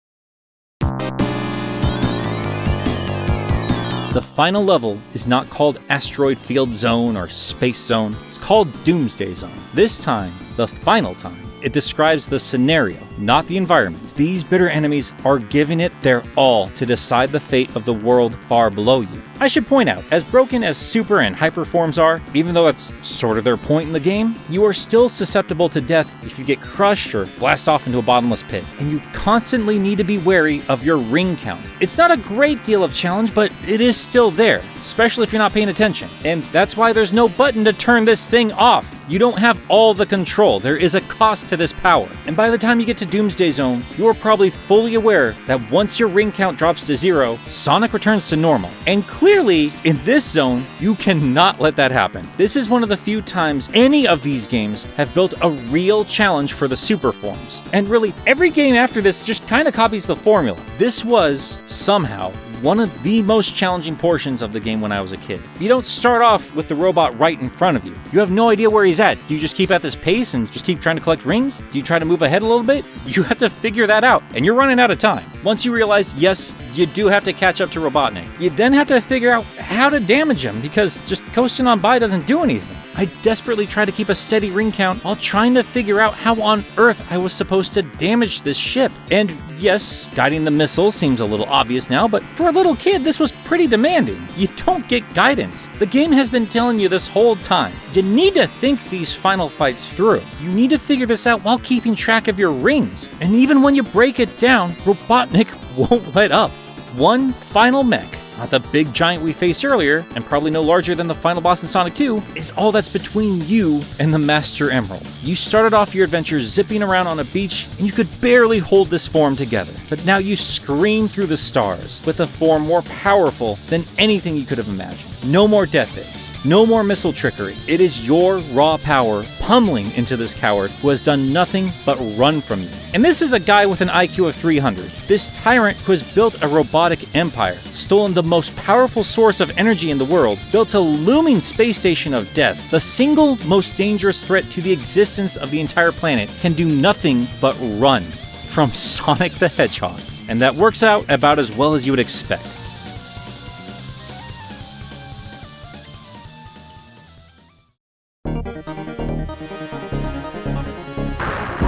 The final level is not called Asteroid Field Zone or Space Zone, it's called Doomsday Zone. This time, the final time, it describes the scenario, not the environment. These bitter enemies are giving it their all to decide the fate of the world far below you. I should point out, as broken as super and hyper forms are, even though that's sort of their point in the game, you are still susceptible to death if you get crushed or blast off into a bottomless pit, and you constantly need to be wary of your ring count. It's not a great deal of challenge, but it is still there, especially if you're not paying attention. And that's why there's no button to turn this thing off. You don't have all the control. There is a cost to this power. And by the time you get to Doomsday Zone, you are probably fully aware that once your ring count drops to 0, Sonic returns to normal. And clearly, in this zone, you cannot let that happen. This is one of the few times any of these games have built a real challenge for the super forms. And really, every game after this just kind of copies the formula. This was, somehow, one of the most challenging portions of the game when I was a kid. You don't start off with the robot right in front of you. You have no idea where he's at. Do you just keep at this pace and just keep trying to collect rings? Do you try to move ahead a little bit? You have to figure that out, and you're running out of time. Once you realize, yes, you do have to catch up to Robotnik, you then have to figure out how to damage him, because just coasting on by doesn't do anything. I desperately tried to keep a steady ring count while trying to figure out how on earth I was supposed to damage this ship. And yes, guiding the missiles seems a little obvious now, but for a little kid, this was pretty demanding. You don't get guidance. The game has been telling you this whole time. You need to think these final fights through. You need to figure this out while keeping track of your rings. And even when you break it down, Robotnik won't let up. One final mech, not the big giant we faced earlier, and probably no larger than the final boss in Sonic 2, is all that's between you and the Master Emerald. You started off your adventure zipping around on a beach, and you could barely hold this form together. But now you scream through the stars with a form more powerful than anything you could have imagined. No more death eggs, no more missile trickery. It is your raw power pummeling into this coward who has done nothing but run from you. And this is a guy with an IQ of 300. This tyrant who has built a robotic empire, stolen the most powerful source of energy in the world, built a looming space station of death, the single most dangerous threat to the existence of the entire planet, can do nothing but run from Sonic the Hedgehog. And that works out about as well as you would expect.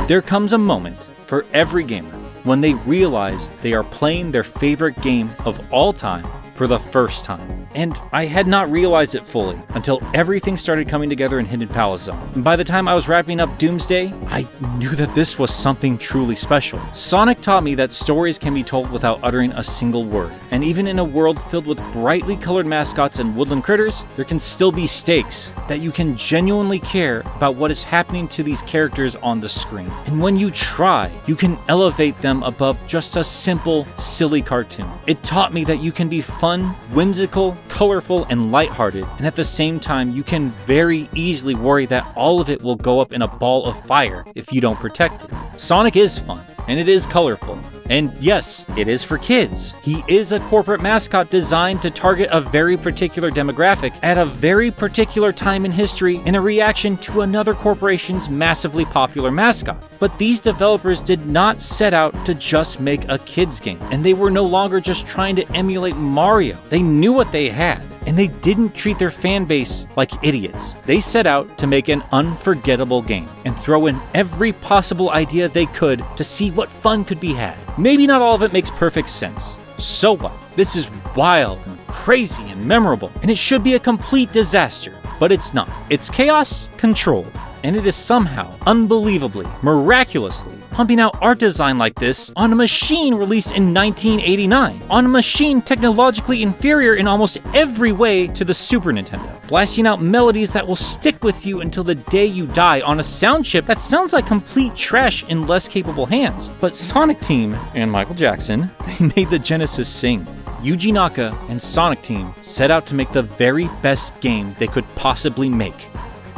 There comes a moment for every gamer when they realize they are playing their favorite game of all time for the first time. And I had not realized it fully until everything started coming together in Hidden Palace Zone. And by the time I was wrapping up Doomsday, I knew that this was something truly special. Sonic taught me that stories can be told without uttering a single word. And even in a world filled with brightly colored mascots and woodland critters, there can still be stakes, that you can genuinely care about what is happening to these characters on the screen. And when you try, you can elevate them above just a simple, silly cartoon. It taught me that you can be fun, whimsical, colorful, and lighthearted, and at the same time, you can very easily worry that all of it will go up in a ball of fire if you don't protect it. Sonic is fun, and it is colorful. And yes, it is for kids. He is a corporate mascot designed to target a very particular demographic at a very particular time in history in a reaction to another corporation's massively popular mascot. But these developers did not set out to just make a kids game, and they were no longer just trying to emulate Mario. They knew what they had, and they didn't treat their fan base like idiots. They set out to make an unforgettable game and throw in every possible idea they could to see what fun could be had. Maybe not all of it makes perfect sense. So what? This is wild and crazy and memorable, and it should be a complete disaster, but it's not. It's chaos controlled, and it is somehow, unbelievably, miraculously, pumping out art design like this on a machine released in 1989, on a machine technologically inferior in almost every way to the Super Nintendo, blasting out melodies that will stick with you until the day you die on a sound chip that sounds like complete trash in less capable hands. But Sonic Team and Michael Jackson, they made the Genesis sing. Yuji Naka and Sonic Team set out to make the very best game they could possibly make,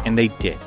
and they did.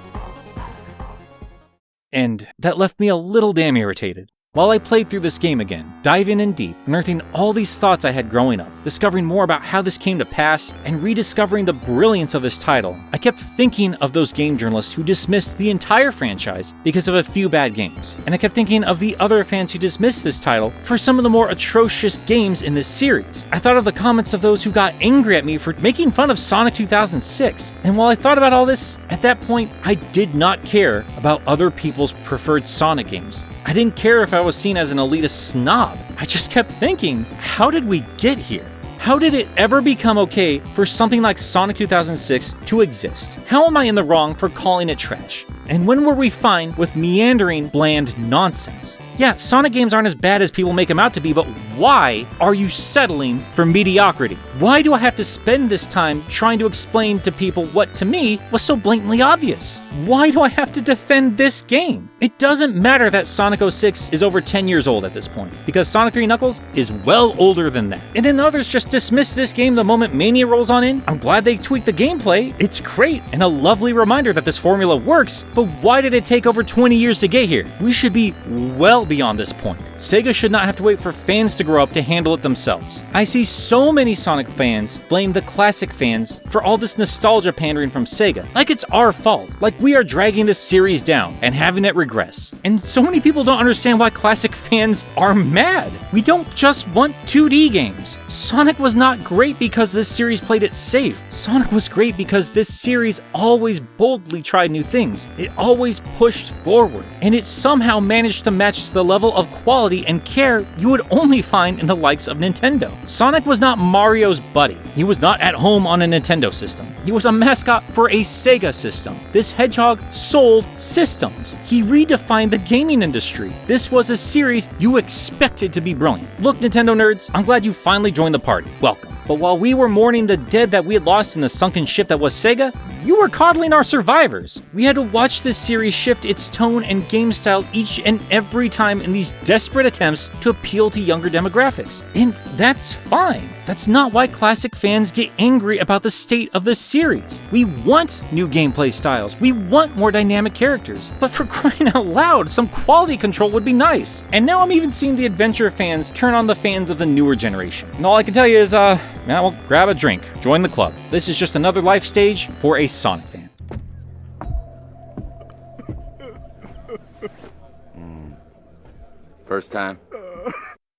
And that left me a little damn irritated. While I played through this game again, diving in deep, unearthing all these thoughts I had growing up, discovering more about how this came to pass, and rediscovering the brilliance of this title, I kept thinking of those game journalists who dismissed the entire franchise because of a few bad games. And I kept thinking of the other fans who dismissed this title for some of the more atrocious games in this series. I thought of the comments of those who got angry at me for making fun of Sonic 2006. And while I thought about all this, at that point, I did not care about other people's preferred Sonic games. I didn't care if I was seen as an elitist snob. I just kept thinking, how did we get here? How did it ever become okay for something like Sonic 2006 to exist? How am I in the wrong for calling it trash? And when were we fine with meandering, bland nonsense? Yeah, Sonic games aren't as bad as people make them out to be, but why are you settling for mediocrity? Why do I have to spend this time trying to explain to people what, to me, was so blatantly obvious? Why do I have to defend this game? It doesn't matter that Sonic 06 is over 10 years old at this point, because Sonic 3 Knuckles is well older than that. And then others just dismiss this game the moment Mania rolls on in. I'm glad they tweaked the gameplay. It's great, and a lovely reminder that this formula works, but why did it take over 20 years to get here? We should be well beyond this point. Sega should not have to wait for fans to grow up to handle it themselves. I see so many Sonic fans blame the classic fans for all this nostalgia pandering from Sega, like it's our fault, like we are dragging this series down and having it regress. And so many people don't understand why classic fans are mad. We don't just want 2D games. Sonic was not great because this series played it safe. Sonic was great because this series always boldly tried new things. It always pushed forward, and it somehow managed to match the level of quality and care you would only find in the likes of Nintendo. Sonic was not Mario's buddy. He was not at home on a Nintendo system. He was a mascot for a Sega system. This Hedgehog sold systems. He redefined the gaming industry. This was a series you expected to be brilliant. Look, Nintendo nerds, I'm glad you finally joined the party. Welcome. But while we were mourning the dead that we had lost in the sunken ship that was Sega, you were coddling our survivors. We had to watch this series shift its tone and game style each and every time in these desperate attempts to appeal to younger demographics. And that's fine. That's not why classic fans get angry about the state of the series. We want new gameplay styles. We want more dynamic characters. But for crying out loud, some quality control would be nice. And now I'm even seeing the adventure fans turn on the fans of the newer generation. And all I can tell you is, well, grab a drink. Join the club. This is just another life stage for a Sonic fan. First time.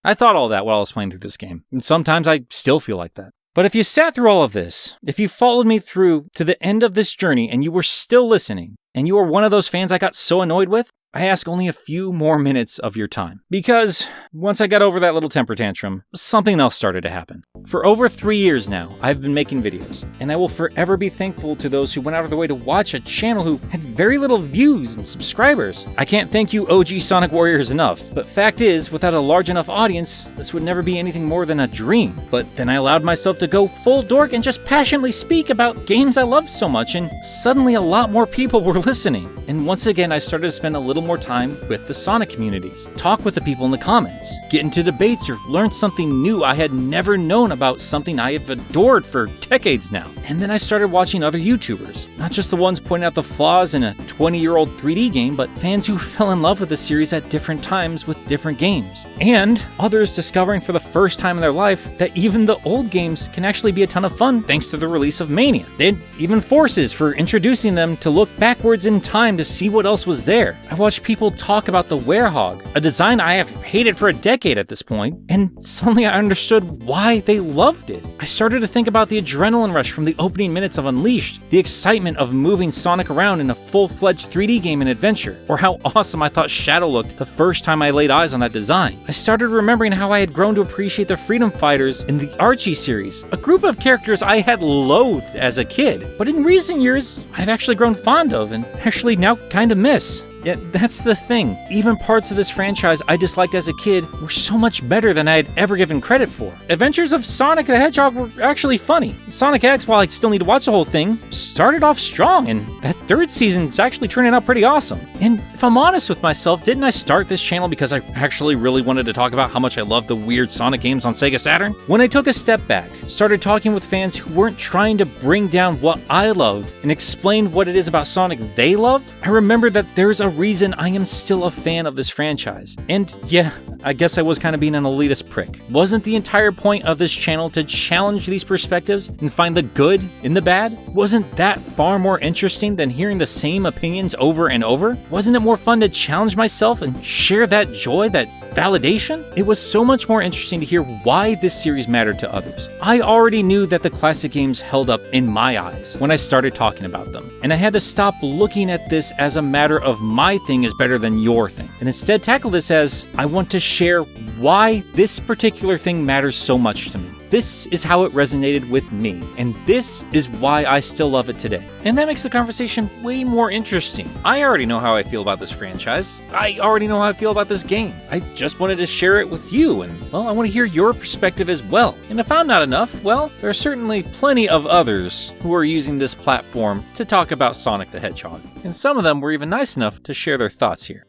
I thought all that while I was playing through this game, and sometimes I still feel like that. But if you sat through all of this, if you followed me through to the end of this journey and you were still listening, and you are one of those fans I got so annoyed with, I ask only a few more minutes of your time. Because once I got over that little temper tantrum, something else started to happen. For over 3 years now, I've been making videos, and I will forever be thankful to those who went out of their way to watch a channel who had very little views and subscribers. I can't thank you OG Sonic Warriors enough, but fact is, without a large enough audience, this would never be anything more than a dream. But then I allowed myself to go full dork and just passionately speak about games I loved so much, and suddenly a lot more people were listening. And once again, I started to spend a little more time with the Sonic communities, talk with the people in the comments, get into debates, or learn something new I had never known about something I have adored for decades now. And then I started watching other YouTubers, not just the ones pointing out the flaws in a 20-year-old 3D game, but fans who fell in love with the series at different times with different games. And others discovering for the first time in their life that even the old games can actually be a ton of fun thanks to the release of Mania. And even Forces for introducing them to look backwards in time to see what else was there. I watched people talk about the Werehog, a design I have hated for a decade at this point, and suddenly I understood why they loved it. I started to think about the adrenaline rush from the opening minutes of Unleashed, the excitement of moving Sonic around in a full-fledged 3D game and adventure, or how awesome I thought Shadow looked the first time I laid eyes on that design. I started remembering how I had grown to appreciate the Freedom Fighters in the Archie series, a group of characters I had loathed as a kid, but in recent years, I've actually grown fond of and actually now kind of miss. Yet that's the thing. Even parts of this franchise I disliked as a kid were so much better than I had ever given credit for. Adventures of Sonic the Hedgehog were actually funny. Sonic X, while I still need to watch the whole thing, started off strong, and that third season's actually turning out pretty awesome. And if I'm honest with myself, didn't I start this channel because I actually really wanted to talk about how much I love the weird Sonic games on Sega Saturn? When I took a step back, started talking with fans who weren't trying to bring down what I loved and explain what it is about Sonic they loved, I remembered that there's a reason I am still a fan of this franchise. And yeah, I guess I was kind of being an elitist prick. Wasn't the entire point of this channel to challenge these perspectives and find the good in the bad? Wasn't that far more interesting than hearing the same opinions over and over? Wasn't it more fun to challenge myself and share that joy, that validation? It was so much more interesting to hear why this series mattered to others. I already knew that the classic games held up in my eyes when I started talking about them, and I had to stop looking at this as a matter of my thing is better than your thing, and instead tackle this as I want to share why this particular thing matters so much to me. This is how it resonated with me, and this is why I still love it today. And that makes the conversation way more interesting. I already know how I feel about this franchise. I already know how I feel about this game. I just wanted to share it with you, and, well, I want to hear your perspective as well. And if I'm not enough, well, there are certainly plenty of others who are using this platform to talk about Sonic the Hedgehog. And some of them were even nice enough to share their thoughts here.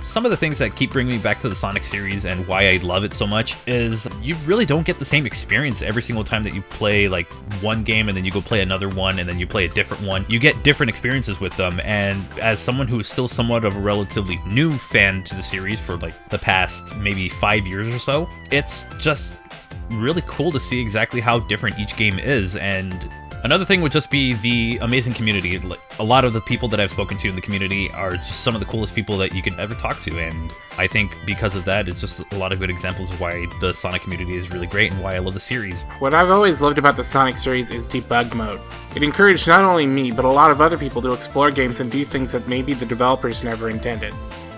Some of the things that keep bringing me back to the Sonic series and why I love it so much is you really don't get the same experience every single time that you play like one game and then you go play another one and then you play a different one. You get different experiences with them, and as someone who is still somewhat of a relatively new fan to the series for like the past maybe 5 years or so, it's just really cool to see exactly how different each game is. And another thing would just be the amazing community. A lot of the people that I've spoken to in the community are just some of the coolest people that you could ever talk to, and I think because of that, it's just a lot of good examples of why the Sonic community is really great and why I love the series. What I've always loved about the Sonic series is debug mode. It encouraged not only me, but a lot of other people to explore games and do things that maybe the developers never intended.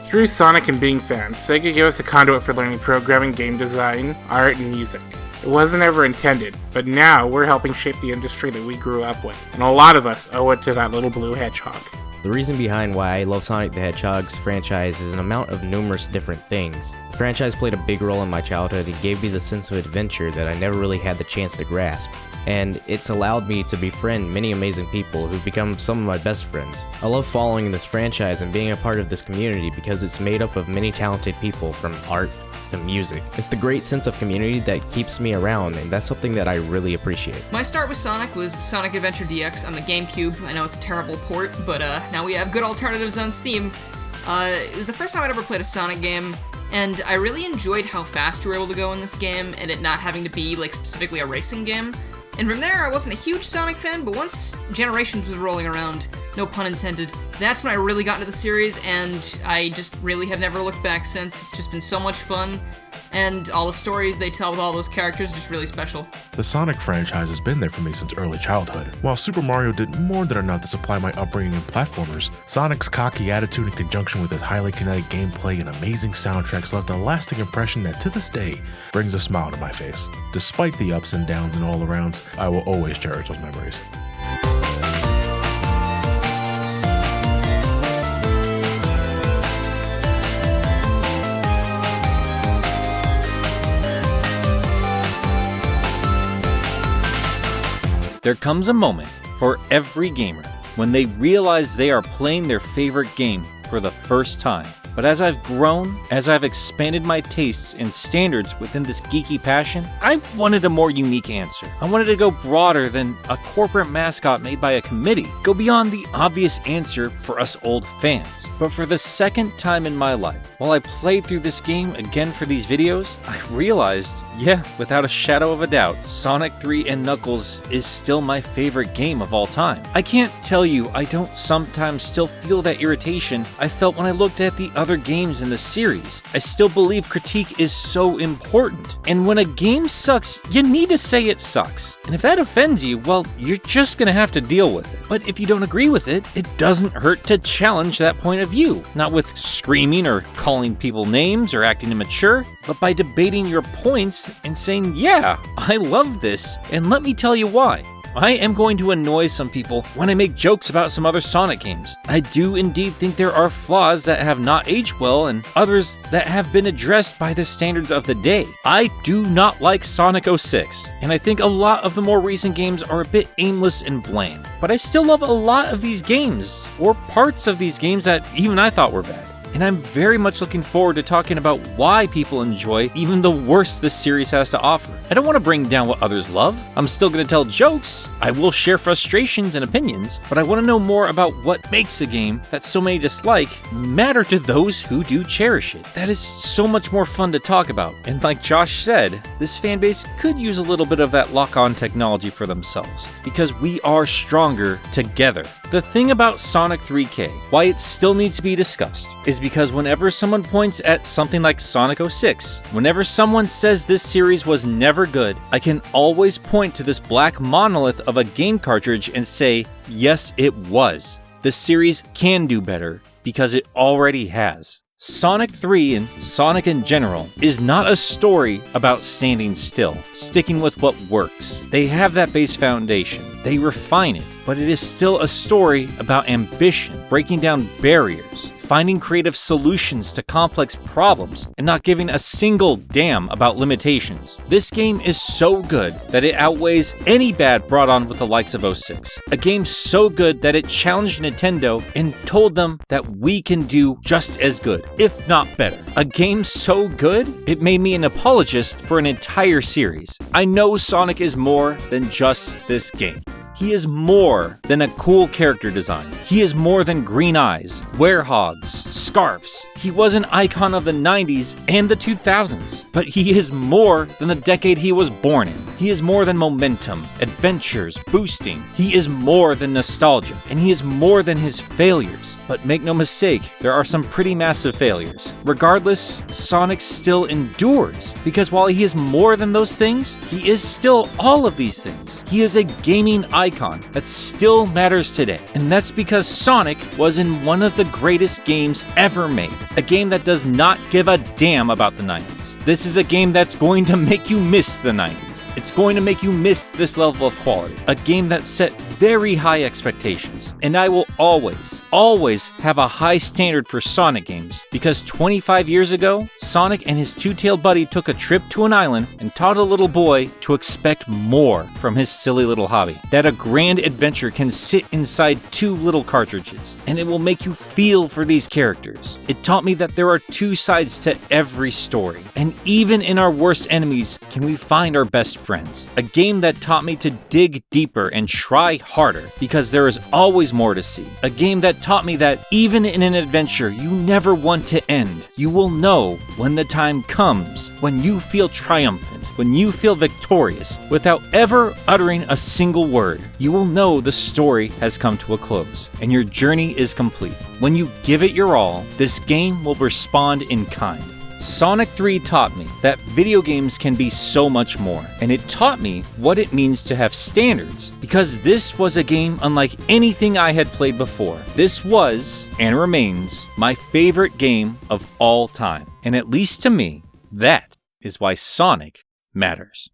Through Sonic and being fans, Sega gave us a conduit for learning programming, game design, art, and music. It wasn't ever intended, but now we're helping shape the industry that we grew up with, and a lot of us owe it to that little blue hedgehog. The reason behind why I love Sonic the Hedgehog's franchise is an amount of numerous different things. The franchise played a big role in my childhood and gave me the sense of adventure that I never really had the chance to grasp. And it's allowed me to befriend many amazing people who've become some of my best friends. I love following this franchise and being a part of this community because it's made up of many talented people from art to music. It's the great sense of community that keeps me around, and that's something that I really appreciate. My start with Sonic was Sonic Adventure DX on the GameCube. I know it's a terrible port, but now we have good alternatives on Steam. It was the first time I'd ever played a Sonic game, and I really enjoyed how fast you were able to go in this game, and it not having to be, like, specifically a racing game. And from there, I wasn't a huge Sonic fan, but once Generations was rolling around, no pun intended, that's when I really got into the series, and I just really have never looked back since. It's just been so much fun, and all the stories they tell with all those characters are just really special. The Sonic franchise has been there for me since early childhood. While Super Mario did more than enough to supply my upbringing in platformers, Sonic's cocky attitude in conjunction with his highly kinetic gameplay and amazing soundtracks left a lasting impression that to this day brings a smile to my face. Despite the ups and downs and all-arounds, I will always cherish those memories. There comes a moment for every gamer when they realize they are playing their favorite game for the first time. But as I've grown, as I've expanded my tastes and standards within this geeky passion, I wanted a more unique answer. I wanted to go broader than a corporate mascot made by a committee, go beyond the obvious answer for us old fans. But for the second time in my life, while I played through this game again for these videos, I realized, yeah, without a shadow of a doubt, Sonic 3 and Knuckles is still my favorite game of all time. I can't tell you I don't sometimes still feel that irritation I felt when I looked at the other games in the series. I still believe critique is so important. And when a game sucks, you need to say it sucks. And if that offends you, well, you're just gonna have to deal with it. But if you don't agree with it, it doesn't hurt to challenge that point of view. Not with screaming or calling people names or acting immature, but by debating your points and saying, yeah, I love this, and let me tell you why. I am going to annoy some people when I make jokes about some other Sonic games. I do indeed think there are flaws that have not aged well and others that have been addressed by the standards of the day. I do not like Sonic 06, and I think a lot of the more recent games are a bit aimless and bland. But I still love a lot of these games, or parts of these games that even I thought were bad. And I'm very much looking forward to talking about why people enjoy even the worst this series has to offer. I don't want to bring down what others love. I'm still going to tell jokes. I will share frustrations and opinions, but I want to know more about what makes a game that so many dislike matter to those who do cherish it. That is so much more fun to talk about. And like Josh said, this fanbase could use a little bit of that lock-on technology for themselves, because we are stronger together. The thing about Sonic 3K, why it still needs to be discussed, is because whenever someone points at something like Sonic 06, whenever someone says this series was never good, I can always point to this black monolith of a game cartridge and say, yes, it was. The series can do better, because it already has. Sonic 3 and Sonic in general is not a story about standing still, sticking with what works. They have that base foundation, they refine it, but it is still a story about ambition, breaking down barriers, finding creative solutions to complex problems, and not giving a single damn about limitations. This game is so good that it outweighs any bad brought on with the likes of 06. A game so good that it challenged Nintendo and told them that we can do just as good, if not better. A game so good, it made me an apologist for an entire series. I know Sonic is more than just this game. He is more than a cool character design. He is more than green eyes, werehogs, scarves. He was an icon of the 90s and the 2000s, but he is more than the decade he was born in. He is more than momentum, adventures, boosting. He is more than nostalgia, and he is more than his failures. But make no mistake, there are some pretty massive failures. Regardless, Sonic still endures, because while he is more than those things, he is still all of these things. He is a gaming icon that still matters today, and that's because Sonic was in one of the greatest games ever made. A game that does not give a damn about the 90s. This is a game that's going to make you miss the 90s. It's going to make you miss this level of quality. A game that set very high expectations. And I will always have a high standard for Sonic games, because 25 years ago, Sonic and his two-tailed buddy took a trip to an island and taught a little boy to expect more from his silly little hobby. That a grand adventure can sit inside 2 little cartridges, and it will make you feel for these characters. It taught me that there are 2 sides to every story, and even in our worst enemies can we find our best friends. A game that taught me to dig deeper and try harder, because there is always more to see. A game that taught me that even in an adventure you never want to end, you will know when the time comes, when you feel triumphant, when you feel victorious, without ever uttering a single word. You will know the story has come to a close, and your journey is complete. When you give it your all, this game will respond in kind. Sonic 3 taught me that video games can be so much more, and it taught me what it means to have standards, because this was a game unlike anything I had played before. This was, and remains, my favorite game of all time, and at least to me, that is why Sonic matters.